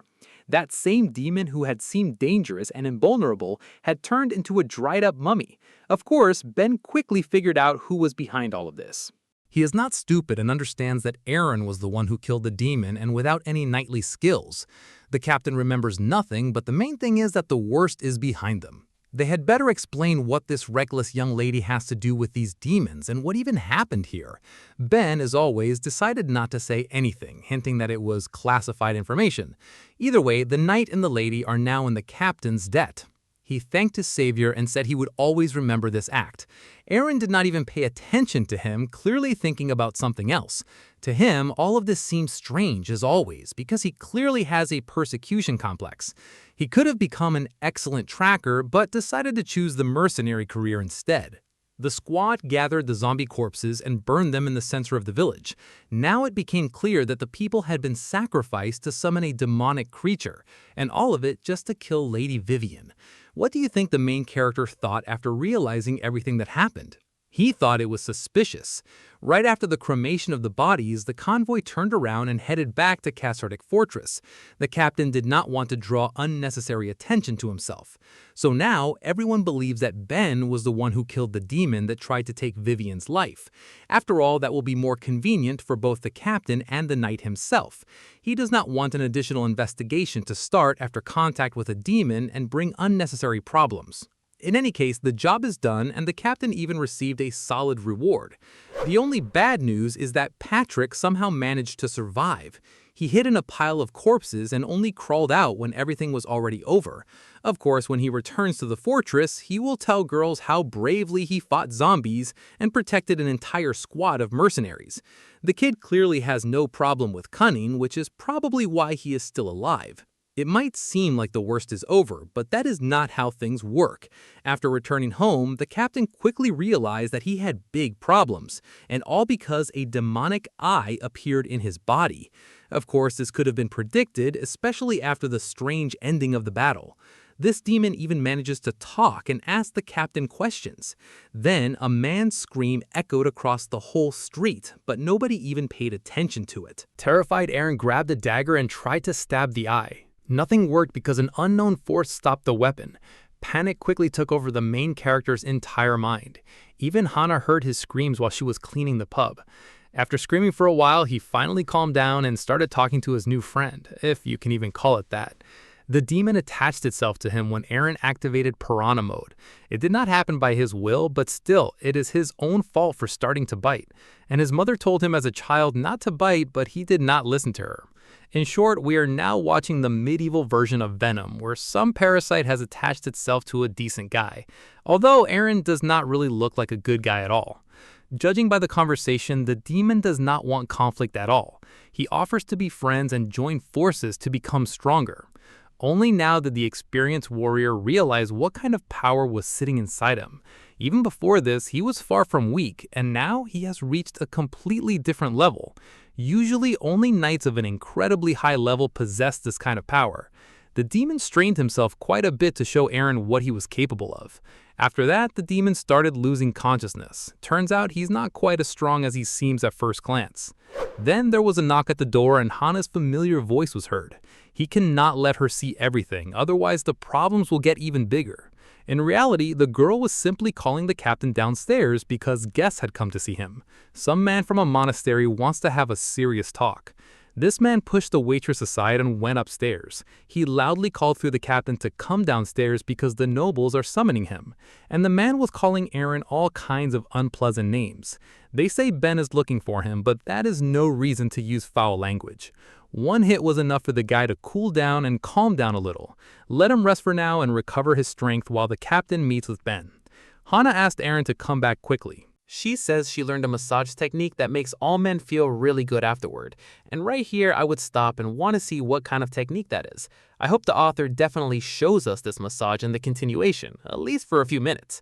B: That same demon who had seemed dangerous and invulnerable had turned into a dried-up mummy. Of course, Ben quickly figured out who was behind all of this.
A: He is not stupid and understands that Aaron was the one who killed the demon and without any knightly skills. The captain remembers nothing, but the main thing is that the worst is behind them. They had better explain what this reckless young lady has to do with these demons and what even happened here. Ben, as always, decided not to say anything, hinting that it was classified information. Either way, the knight and the lady are now in the captain's debt. He thanked his savior and said he would always remember this act. Aaron did not even pay attention to him, clearly thinking about something else. To him, all of this seems strange as always, because he clearly has a persecution complex. He could have become an excellent tracker, but decided to choose the mercenary career instead. The squad gathered the zombie corpses and burned them in the center of the village. Now it became clear that the people had been sacrificed to summon a demonic creature, and all of it just to kill Lady Vivian. What do you think the main character thought after realizing everything that happened? He thought it was suspicious. Right after the cremation of the bodies, the convoy turned around and headed back to Kasardik Fortress. The captain did not want to draw unnecessary attention to himself. So now, everyone believes that Ben was the one who killed the demon that tried to take Vivian's life. After all, that will be more convenient for both the captain and the knight himself. He does not want an additional investigation to start after contact with a demon and bring unnecessary problems. In any case, the job is done and the captain even received a solid reward. The only bad news is that Patrick somehow managed to survive. He hid in a pile of corpses and only crawled out when everything was already over. Of course, when he returns to the fortress, he will tell girls how bravely he fought zombies and protected an entire squad of mercenaries. The kid clearly has no problem with cunning, which is probably why he is still alive. It might seem like the worst is over, but that is not how things work. After returning home, the captain quickly realized that he had big problems, and all because a demonic eye appeared in his body. Of course, this could have been predicted, especially after the strange ending of the battle. This demon even manages to talk and ask the captain questions. Then, a man's scream echoed across the whole street, but nobody even paid attention to it. Terrified, Aaron grabbed a dagger and tried to stab the eye. Nothing worked because an unknown force stopped the weapon. Panic quickly took over the main character's entire mind. Even Hana heard his screams while she was cleaning the pub. After screaming for a while, he finally calmed down and started talking to his new friend, if you can even call it that. The demon attached itself to him when Aaron activated Piranha mode. It did not happen by his will, but still, it is his own fault for starting to bite. And his mother told him as a child not to bite, but he did not listen to her. In short, we are now watching the medieval version of Venom, where some parasite has attached itself to a decent guy. Although Aaron does not really look like a good guy at all. Judging by the conversation, the demon does not want conflict at all. He offers to be friends and join forces to become stronger. Only now did the experienced warrior realize what kind of power was sitting inside him. Even before this, he was far from weak, and now he has reached a completely different level. Usually, only knights of an incredibly high level possess this kind of power. The demon strained himself quite a bit to show Aaron what he was capable of. After that, the demon started losing consciousness. Turns out he's not quite as strong as he seems at first glance. Then there was a knock at the door and Hana's familiar voice was heard. He cannot let her see everything, otherwise the problems will get even bigger.
B: In reality, the girl was simply calling the captain downstairs because guests had come to see him. Some man from a monastery wants to have a serious talk. This man pushed the waitress aside and went upstairs. He loudly called through the captain to come downstairs because the nobles are summoning him. And the man was calling Aaron all kinds of unpleasant names. They say Ben is looking for him, but that is no reason to use foul language. One hit was enough for the guy to cool down and calm down a little. Let him rest for now and recover his strength while the captain meets with Ben. Hana asked Aaron to come back quickly.
A: She says she learned a massage technique that makes all men feel really good afterward. And right here, I would stop and want to see what kind of technique that is. I hope the author definitely shows us this massage in the continuation, at least for a few minutes.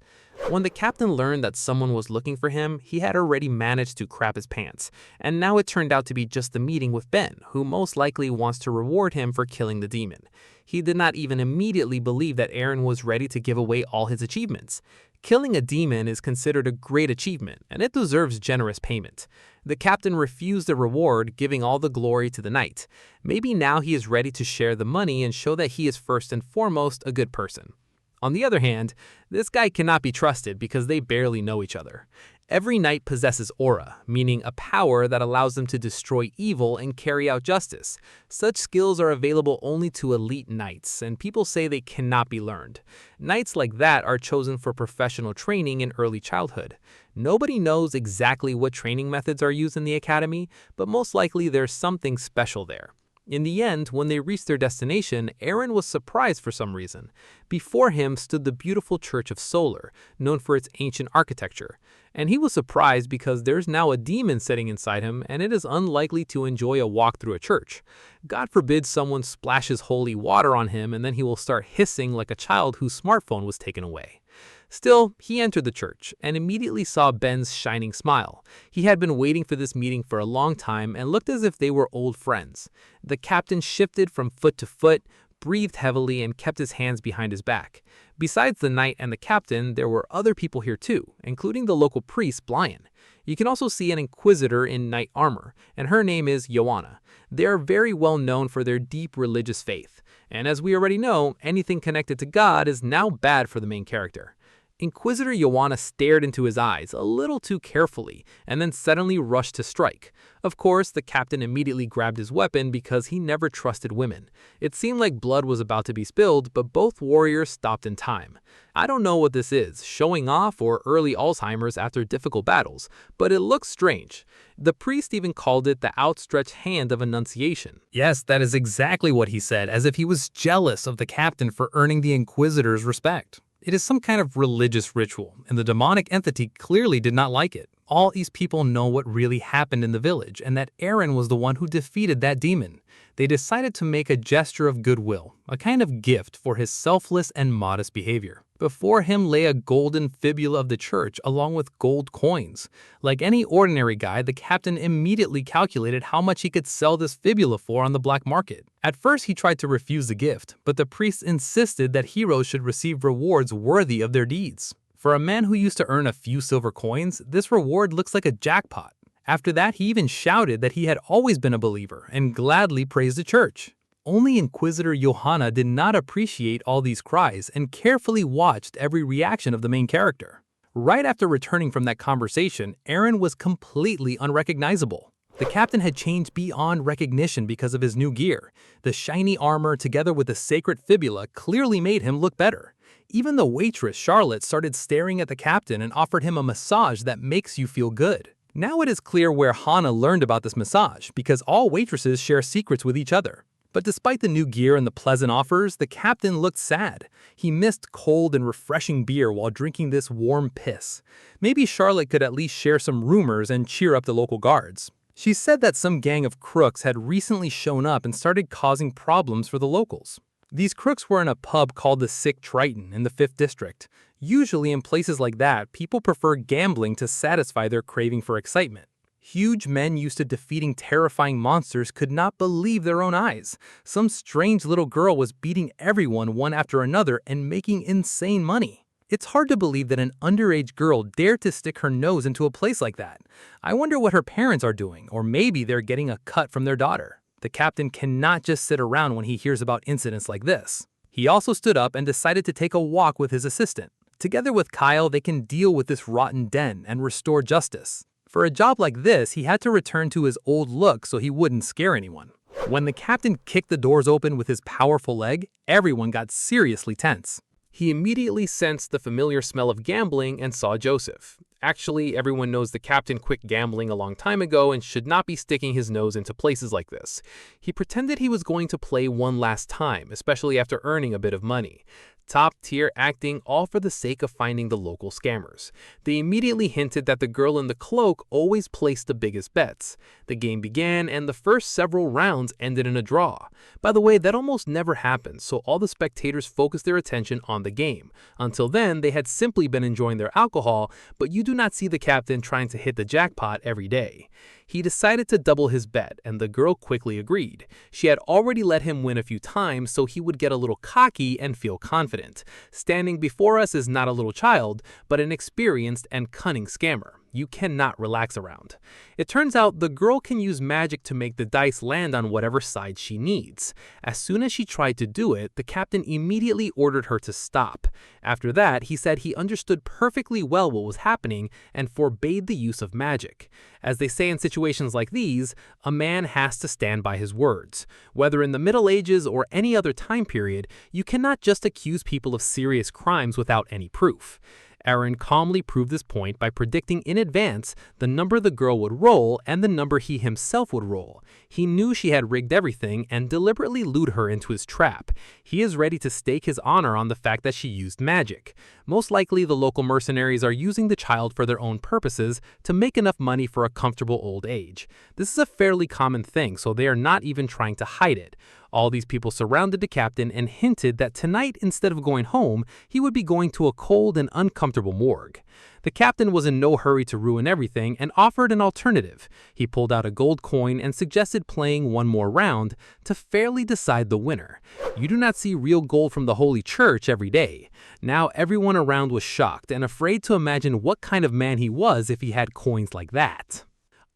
A: When the captain learned that someone was looking for him, he had already managed to crap his pants. And now it turned out to be just a meeting with Ben, who most likely wants to reward him for killing the demon. He did not even immediately believe that Aaron was ready to give away all his achievements. Killing a demon is considered a great achievement, and it deserves generous payment. The captain refused the reward, giving all the glory to the knight. Maybe now he is ready to share the money and show that he is first and foremost a good person. On the other hand, this guy cannot be trusted because they barely know each other. Every knight possesses aura, meaning a power that allows them to destroy evil and carry out justice. Such skills are available only to elite knights, and people say they cannot be learned. Knights like that are chosen for professional training in early childhood. Nobody knows exactly what training methods are used in the academy, but most likely there's something special there. In the end, when they reached their destination, Aaron was surprised for some reason. Before him stood the beautiful Church of Solar, known for its ancient architecture. And he was surprised because there's now a demon sitting inside him, and it is unlikely to enjoy a walk through a church. God forbid someone splashes holy water on him and then he will start hissing like a child whose smartphone was taken away. Still, he entered the church and immediately saw Ben's shining smile. He had been waiting for this meeting for a long time and looked as if they were old friends. The captain shifted from foot to foot, breathed heavily, and kept his hands behind his back. Besides the knight and the captain, there were other people here too, including the local priest, Blyan. You can also see an inquisitor in knight armor, and her name is Joanna. They are very well known for their deep religious faith. And as we already know, anything connected to God is now bad for the main character. Inquisitor Joanna stared into his eyes a little too carefully and then suddenly rushed to strike. Of course, the captain immediately grabbed his weapon because he never trusted women. It seemed like blood was about to be spilled, but both warriors stopped in time. I don't know what this is, showing off or early Alzheimer's after difficult battles, but it looks strange. The priest even called it the outstretched hand of Annunciation. Yes, that is exactly what he said, as if he was jealous of the captain for earning the Inquisitor's respect. It is some kind of religious ritual, and the demonic entity clearly did not like it. All these people know what really happened in the village, and that Aaron was the one who defeated that demon. They decided to make a gesture of goodwill, a kind of gift for his selfless and modest behavior. Before him lay a golden fibula of the church along with gold coins. Like any ordinary guy, the captain immediately calculated how much he could sell this fibula for on the black market. At first, he tried to refuse the gift, but the priest insisted that heroes should receive rewards worthy of their deeds. For a man who used to earn a few silver coins, this reward looks like a jackpot. After that, he even shouted that he had always been a believer and gladly praised the church. Only Inquisitor Johanna did not appreciate all these cries and carefully watched every reaction of the main character. Right after returning from that conversation, Aaron was completely unrecognizable. The captain had changed beyond recognition because of his new gear. The shiny armor together with the sacred fibula clearly made him look better. Even the waitress, Charlotte, started staring at the captain and offered him a massage that makes you feel good. Now it is clear where Hana learned about this massage, because all waitresses share secrets with each other. But despite the new gear and the pleasant offers, the captain looked sad. He missed cold and refreshing beer while drinking this warm piss. Maybe Charlotte could at least share some rumors and cheer up the local guards. She said that some gang of crooks had recently shown up and started causing problems for the locals. These crooks were in a pub called the Sick Triton in the 5th District. Usually in places like that, people prefer gambling to satisfy their craving for excitement. Huge men used to defeating terrifying monsters could not believe their own eyes. Some strange little girl was beating everyone one after another and making insane money. It's hard to believe that an underage girl dared to stick her nose into a place like that. I wonder what her parents are doing, or maybe they're getting a cut from their daughter. The captain cannot just sit around when he hears about incidents like this.
B: He also stood up and decided to take a walk with his assistant. Together with Kyle, they can deal with this rotten den and restore justice. For a job like this, he had to return to his old look so he wouldn't scare anyone. When the captain kicked the doors open with his powerful leg, everyone got seriously tense. He immediately sensed the familiar smell of gambling and saw Joseph. Actually, everyone knows the captain quit gambling a long time ago and should not be sticking his nose into places like this. He pretended he was going to play one last time, especially after earning a bit of money. Top-tier acting, all for the sake of finding the local scammers. They immediately hinted that the girl in the cloak always placed the biggest bets. The game began, and the first several rounds ended in a draw. By the way, that almost never happens, so all the spectators focused their attention on the game. Until then, they had simply been enjoying their alcohol, but you do not see the captain trying to hit the jackpot every day. He decided to double his bet, and the girl quickly agreed. She had already let him win a few times, so he would get a little cocky and feel confident. Standing before us is not a little child, but an experienced and cunning scammer you cannot relax around. It turns out the girl can use magic to make the dice land on whatever side she needs. As soon as she tried to do it, the captain immediately ordered her to stop. After that, he said he understood perfectly well what was happening and forbade the use of magic. As they say in situations like these, a man has to stand by his words. Whether in the Middle Ages or any other time period, you cannot just accuse people of serious crimes without any proof. Aaron calmly proved this point by predicting in advance the number the girl would roll and the number he himself would roll. He knew she had rigged everything and deliberately lured her into his trap. He is ready to stake his honor on the fact that she used magic. Most likely, the local mercenaries are using the child for their own purposes to make enough money for a comfortable old age. This is a fairly common thing, so they are not even trying to hide it. All these people surrounded the captain and hinted that tonight, instead of going home, he would be going to a cold and uncomfortable morgue. The captain was in no hurry to ruin everything and offered an alternative. He pulled out a gold coin and suggested playing one more round to fairly decide the winner. You do not see real gold from the Holy Church every day. Now everyone around was shocked and afraid to imagine what kind of man he was if he had coins like that.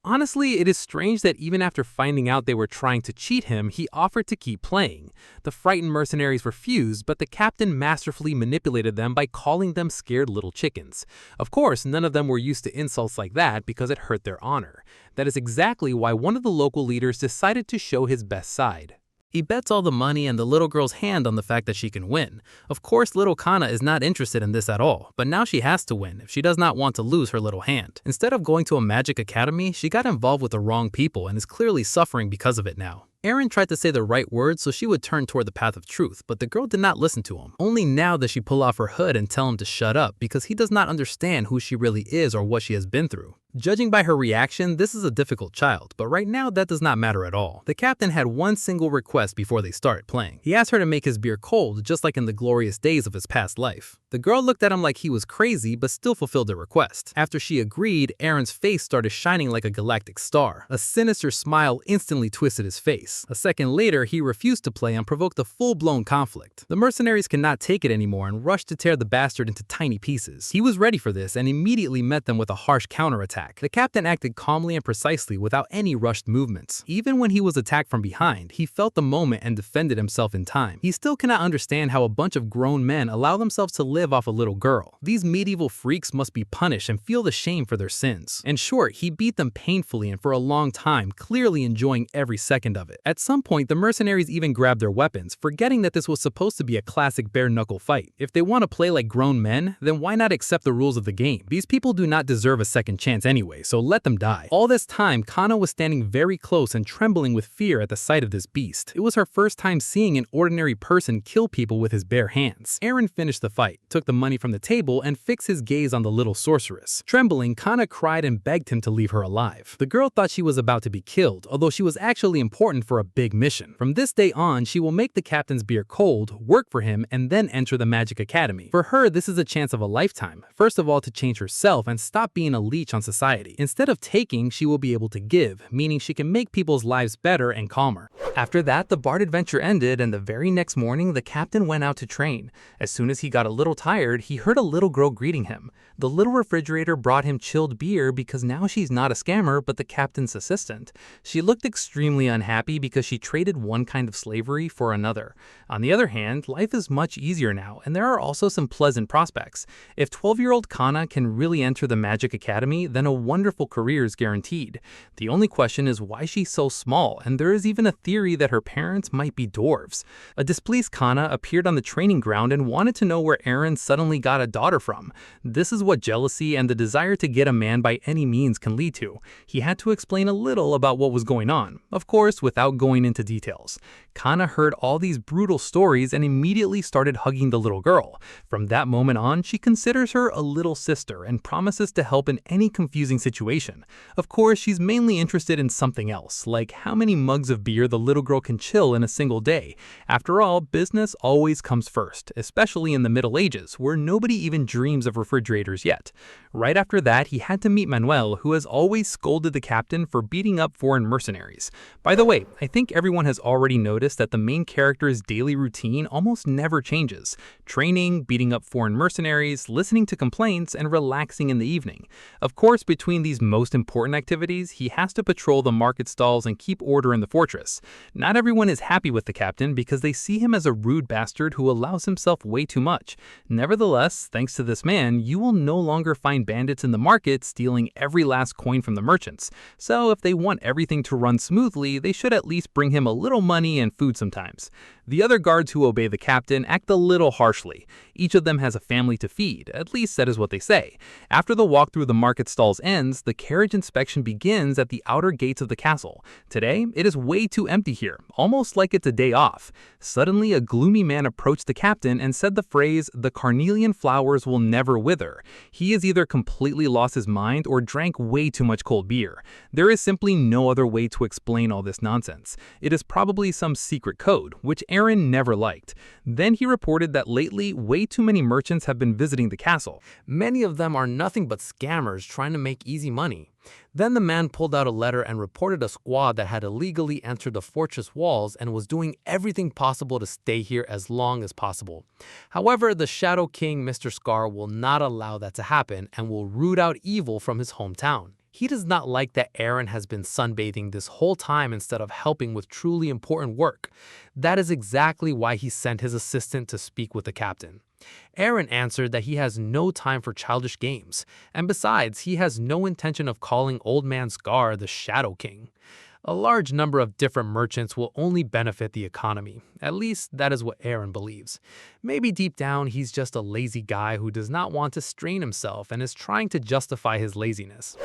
B: Honestly, it is strange that even after finding out they were trying to cheat him, he offered to keep playing. The frightened mercenaries refused, but the captain masterfully manipulated them by calling them scared little chickens. Of course, none of them were used to insults like that because it hurt their honor. That is exactly why one of the local leaders decided to show his best side. He bets all the money and the little girl's hand on the fact that she can win. Of course, little Kana is not interested in this at all, but now she has to win if she does not want to lose her little hand. Instead of going to a magic academy, she got involved with the wrong people and is clearly suffering because of it now. Aaron tried to say the right words so she would turn toward the path of truth, but the girl did not listen to him. Only now does she pull off her hood and tell him to shut up because he does not understand who she really is or what she has been through. Judging by her reaction, this is a difficult child, but right now that does not matter at all. The captain had one single request before they started playing. He asked her to make his beer cold, just like in the glorious days of his past life. The girl looked at him like he was crazy, but still fulfilled the request. After she agreed, Aaron's face started shining like a galactic star. A sinister smile instantly twisted his face. A second later, he refused to play and provoked a full-blown conflict. The mercenaries could not take it anymore and rushed to tear the bastard into tiny pieces. He was ready for this and immediately met them with a harsh counterattack. The captain acted calmly and precisely without any rushed movements. Even when he was attacked from behind, he felt the moment and defended himself in time. He still cannot understand how a bunch of grown men allow themselves to live off a little girl. These medieval freaks must be punished and feel the shame for their sins. In short, he beat them painfully and for a long time, clearly enjoying every second of it. At some point, the mercenaries even grabbed their weapons, forgetting that this was supposed to be a classic bare-knuckle fight. If they want to play like grown men, then why not accept the rules of the game? These people do not deserve a second chance anyway, so let them die. All this time, Kana was standing very close and trembling with fear at the sight of this beast. It was her first time seeing an ordinary person kill people with his bare hands. Aaron finished the fight, took the money from the table, and fixed his gaze on the little sorceress. Trembling, Kana cried and begged him to leave her alive. The girl thought she was about to be killed, although she was actually important for a big mission. From this day on, she will make the captain's beer cold, work for him, and then enter the Magic Academy. For her, this is a chance of a lifetime. First of all, to change herself and stop being a leech on society. Instead of taking, she will be able to give, meaning she can make people's lives better and calmer. After that, the Bard adventure ended, and the very next morning, the captain went out to train. As soon as he got a little tired, he heard a little girl greeting him. The little refrigerator brought him chilled beer because now she's not a scammer but the captain's assistant. She looked extremely unhappy because she traded one kind of slavery for another. On the other hand, life is much easier now, and there are also some pleasant prospects. If 12-year-old Kana can really enter the Magic Academy, then a wonderful career is guaranteed. The only question is why she's so small, and there is even a theory that her parents might be dwarves. A displeased Kana appeared on the training ground and wanted to know where Eren suddenly got a daughter from. This is what jealousy and the desire to get a man by any means can lead to. He had to explain a little about what was going on, of course without going into details. Kana heard all these brutal stories and immediately started hugging the little girl. From that moment on, she considers her a little sister and promises to help in any confusing situation. Of course, she's mainly interested in something else, like how many mugs of beer the little girl can chill in a single day. After all, business always comes first, especially in the Middle Ages, where nobody even dreams of refrigerators yet. Right after that, he had to meet Manuel, who has always scolded the captain for beating up foreign mercenaries. By the way, I think everyone has already noticed that the main character's daily routine almost never changes. Training, beating up foreign mercenaries, listening to complaints, and relaxing in the evening. Of course, between these most important activities, he has to patrol the market stalls and keep order in the fortress. Not everyone is happy with the captain because they see him as a rude bastard who allows himself way too much. Nevertheless, thanks to this man, you will no longer find bandits in the market stealing every last coin from the merchants. So if they want everything to run smoothly, they should at least bring him a little money and food sometimes. The other guards who obey the captain act a little harshly. Each of them has a family to feed, at least that is what they say. After the walk through the market stalls ends, the carriage inspection begins at the outer gates of the castle. Today, it is way too empty here, almost like it's a day off. Suddenly, a gloomy man approached the captain and said the phrase, "The carnelian flowers will never wither." He has either completely lost his mind or drank way too much cold beer. There is simply no other way to explain all this nonsense. It is probably some secret code, which Eren never liked. Then he reported that lately, way too many merchants have been visiting the castle.
A: Many of them are nothing but scammers trying to make easy money. Then the man pulled out a letter and reported a squad that had illegally entered the fortress walls and was doing everything possible to stay here as long as possible. However, the Shadow King, Mr. Scar, will not allow that to happen and will root out evil from his hometown. He does not like that Eren has been sunbathing this whole time instead of helping with truly important work. That is exactly why he sent his assistant to speak with the captain. Eren answered that he has no time for childish games, and besides, he has no intention of calling Old Man Scar the Shadow King. A large number of different merchants will only benefit the economy. At least that is what Eren believes. Maybe deep down he's just a lazy guy who does not want to strain himself and is trying to justify his laziness.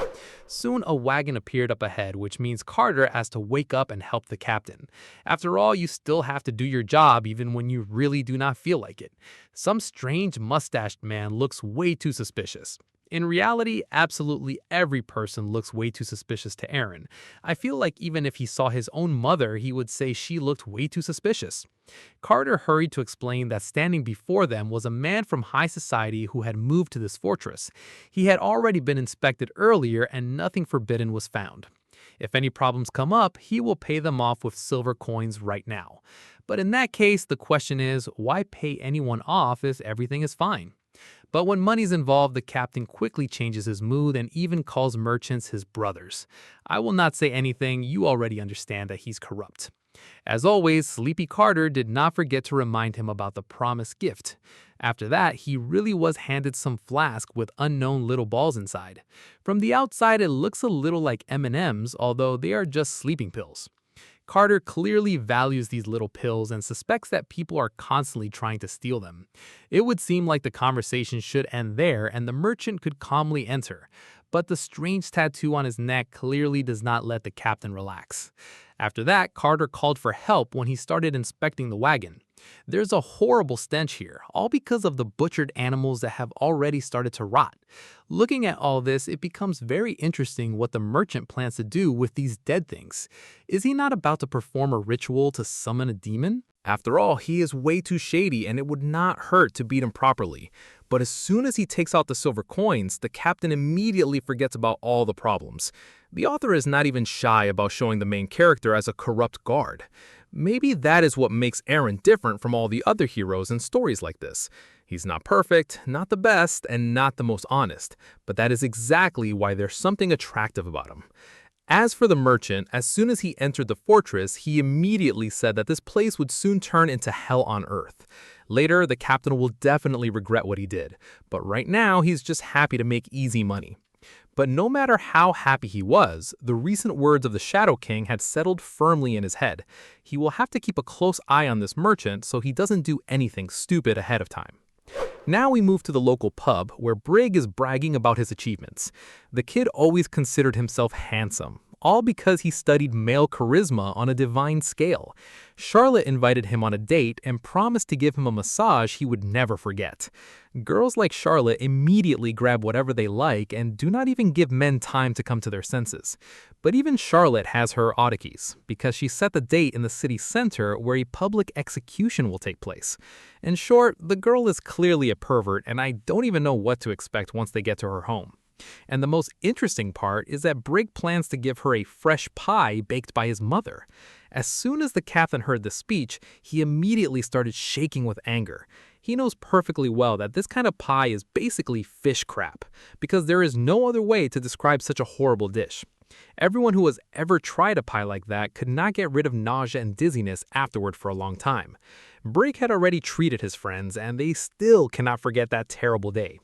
A: Soon a wagon appeared up ahead, which means Carter has to wake up and help the captain. After all, you still have to do your job even when you really do not feel like it. Some strange mustached man looks way too suspicious. In reality, absolutely every person looks way too suspicious to Eren. I feel like even if he saw his own mother, he would say she looked way too suspicious. Carter hurried to explain that standing before them was a man from high society who had moved to this fortress. He had already been inspected earlier and nothing forbidden was found. If any problems come up, he will pay them off with silver coins right now. But in that case, the question is, why pay anyone off if everything is fine? But when money's involved, the captain quickly changes his mood and even calls merchants his brothers. I will not say anything, you already understand that he's corrupt. As always, Sleepy Carter did not forget to remind him about the promised gift. After that, he really was handed some flask with unknown little balls inside. From the outside, it looks a little like M&Ms, although they are just sleeping pills. Carter clearly values these little pills and suspects that people are constantly trying to steal them. It would seem like the conversation should end there and the merchant could calmly enter. But the strange tattoo on his neck clearly does not let the captain relax. After that, Carter called for help when he started inspecting the wagon. There's a horrible stench here, all because of the butchered animals that have already started to rot. Looking at all this, it becomes very interesting what the merchant plans to do with these dead things. Is he not about to perform a ritual to summon a demon? After all, he is way too shady and it would not hurt to beat him properly. But as soon as he takes out the silver coins, the captain immediately forgets about all the problems. The author is not even shy about showing the main character as a corrupt guard. Maybe that is what makes Eren different from all the other heroes in stories like this.
B: He's not perfect, not the best, and not the most honest, but that is exactly why there's something attractive about him. As for the merchant, as soon as he entered the fortress, he immediately said that this place would soon turn into hell on earth. Later, the captain will definitely regret what he did, but right now he's just happy to make easy money. But no matter how happy he was, the recent words of the Shadow King had settled firmly in his head. He will have to keep a close eye on this merchant so he doesn't do anything stupid ahead of time. Now we move to the local pub, where Brig is bragging about his achievements. The kid always considered himself handsome, all because he studied male charisma on a divine scale. Charlotte invited him on a date and promised to give him a massage he would never forget. Girls like Charlotte immediately grab whatever they like and do not even give men time to come to their senses. But even Charlotte has her oddities, because she set the date in the city center where a public execution will take place. In short, the girl is clearly a pervert, and I don't even know what to expect once they get to her home. And the most interesting part is that Brig plans to give her a fresh pie baked by his mother. As soon as the captain heard the speech, he immediately started shaking with anger. He knows perfectly well that this kind of pie is basically fish crap, because there is no other way to describe such a horrible dish. Everyone who has ever tried a pie like that could not get rid of nausea and dizziness afterward for a long time. Brig had already treated his friends, and they still cannot forget that terrible day.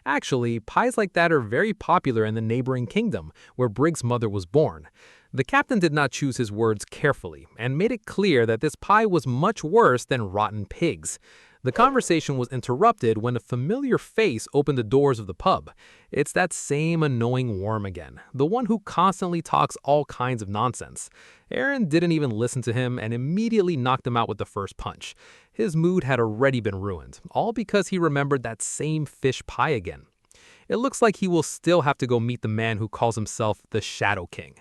B: Actually, pies like that are very popular in the neighboring kingdom, where Brig's mother was born. The captain did not choose his words carefully, and made it clear that this pie was much worse than rotten pigs. The conversation was interrupted when a familiar face opened the doors of the pub. It's that same annoying worm again, the one who constantly talks all kinds of nonsense. Aaron didn't even listen to him and immediately knocked him out with the first punch. His mood had already been ruined, all because he remembered that same fish pie again. It looks like he will still have to go meet the man who calls himself the Shadow King.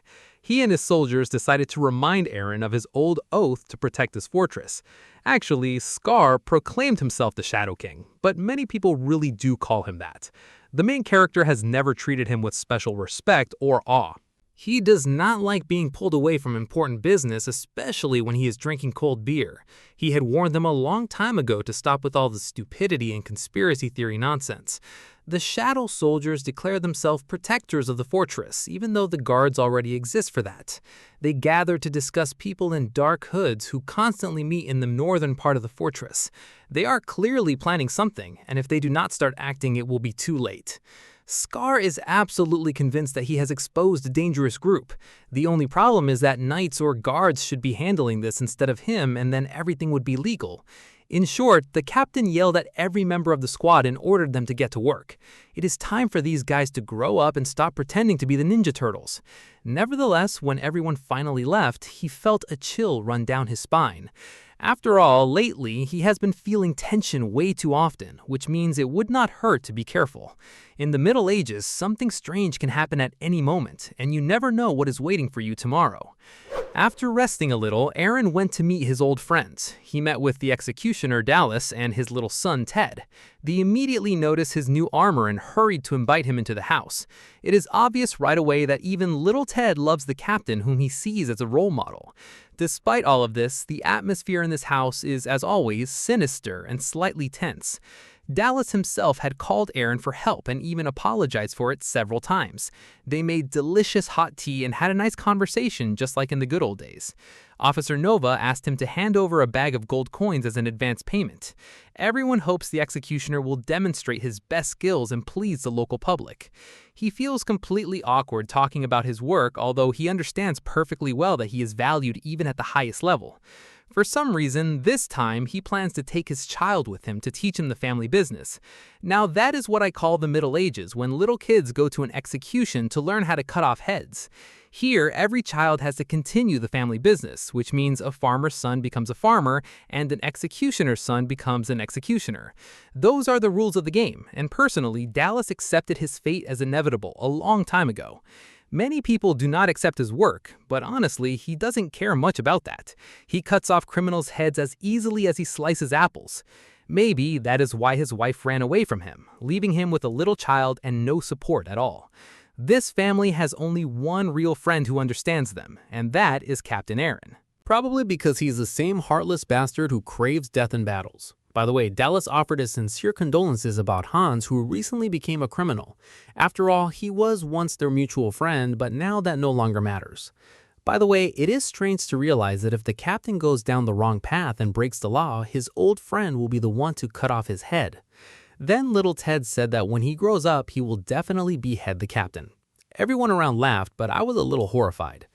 B: He and his soldiers decided to remind Aaron of his old oath to protect his fortress. Actually, Scar proclaimed himself the Shadow King, but many people really do call him that. The main character has never treated him with special respect or awe. He does not like being pulled away from important business, especially when he is drinking cold beer. He had warned them a long time ago to stop with all the stupidity and conspiracy theory nonsense. The Shadow Soldiers declare themselves protectors of the fortress, even though the guards already exist for that. They gather to discuss people in dark hoods who constantly meet in the northern part of the fortress. They are clearly planning something, and if they do not start acting, it will be too late. Scar is absolutely convinced that he has exposed a dangerous group. The only problem is that knights or guards should be handling this instead of him, and then everything would be legal. In short, the captain yelled at every member of the squad and ordered them to get to work. It is time for these guys to grow up and stop pretending to be the Ninja Turtles. Nevertheless, when everyone finally left, he felt a chill run down his spine. After all, lately, he has been feeling tension way too often, which means it would not hurt to be careful. In the Middle Ages, something strange can happen at any moment, and you never know what is waiting for you tomorrow. After resting a little, Aaron went to meet his old friends. He met with the executioner Dallas and his little son Ted. They immediately noticed his new armor and hurried to invite him into the house. It is obvious right away that even little Ted loves the captain, whom he sees as a role model. Despite all of this, the atmosphere in this house is, as always, sinister and slightly tense. Dallas himself had called Aaron for help and even apologized for it several times. They made delicious hot tea and had a nice conversation just like in the good old days. Officer Nova asked him to hand over a bag of gold coins as an advance payment. Everyone hopes the executioner will demonstrate his best skills and please the local public. He feels completely awkward talking about his work, although he understands perfectly well that he is valued even at the highest level. For some reason, this time, he plans to take his child with him to teach him the family business. Now that is what I call the Middle Ages, when little kids go to an execution to learn how to cut off heads. Here, every child has to continue the family business, which means a farmer's son becomes a farmer and an executioner's son becomes an executioner. Those are the rules of the game, and personally, Dallas accepted his fate as inevitable a long time ago. Many people do not accept his work, but honestly, he doesn't care much about that. He cuts off criminals' heads as easily as he slices apples. Maybe that is why his wife ran away from him, leaving him with a little child and no support at all. This family has only one real friend who understands them, and that is Captain Aaron. Probably because he's the same heartless bastard who craves death in battles.
A: By the way, Dallas offered his sincere condolences about Hans, who recently became a criminal. After all, he was once their mutual friend, but now that no longer matters. By the way, it is strange to realize that if the captain goes down the wrong path and breaks the law, his old friend will be the one to cut off his head. Then little Ted said that when he grows up, he will definitely behead the captain. Everyone around laughed, but I was a little horrified.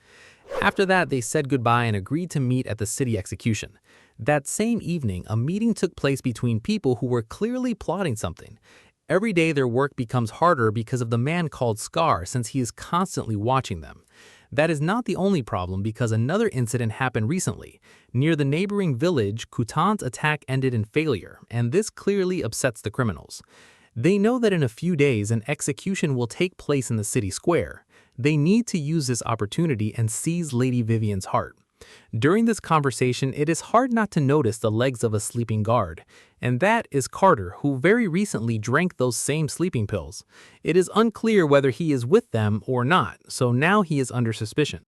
A: After that, they said goodbye and agreed to meet at the city execution. That same evening, a meeting took place between people who were clearly plotting something. Every day their work becomes harder because of the man called Scar, since he is constantly watching them. That is not the only problem, because another incident happened recently. Near the neighboring village, Kutan's attack ended in failure, and this clearly upsets the criminals. They know that in a few days an execution will take place in the city square. They need to use this opportunity and seize Lady Vivian's heart. During this conversation, it is hard not to notice the legs of a sleeping guard, and that is Carter, who very recently drank those same sleeping pills. It is unclear whether he is with them or not, so now he is under suspicion.